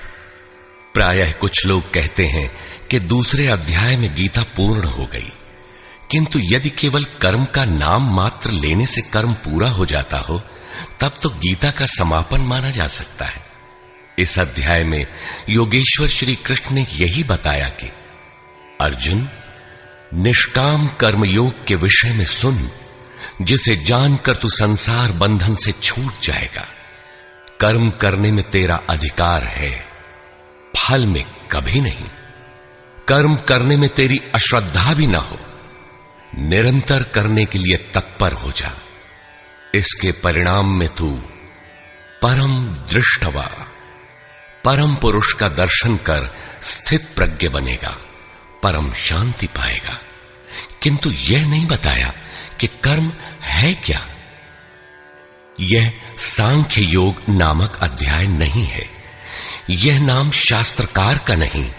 Speaker 3: प्रायः कुछ लोग कहते हैं कि दूसरे अध्याय में गीता पूर्ण हो गई, किंतु यदि केवल कर्म का नाम मात्र लेने से कर्म पूरा हो जाता हो तब तो गीता का समापन माना जा सकता है। इस अध्याय में योगेश्वर श्री कृष्ण ने यही बताया कि अर्जुन, निष्काम कर्मयोग के विषय में सुन, जिसे जानकर तू संसार बंधन से छूट जाएगा। कर्म करने में तेरा अधिकार है, फल में कभी नहीं। कर्म करने में तेरी अश्रद्धा भी ना हो, निरंतर करने के लिए तत्पर हो जा। इसके परिणाम में तू परम दृष्टवा, परम पुरुष का दर्शन कर स्थित प्रज्ञ बनेगा, परम शांति पाएगा। किंतु यह नहीं बताया कि कर्म है क्या। यह सांख्य योग नामक अध्याय नहीं है। यह नाम शास्त्रकार का नहीं,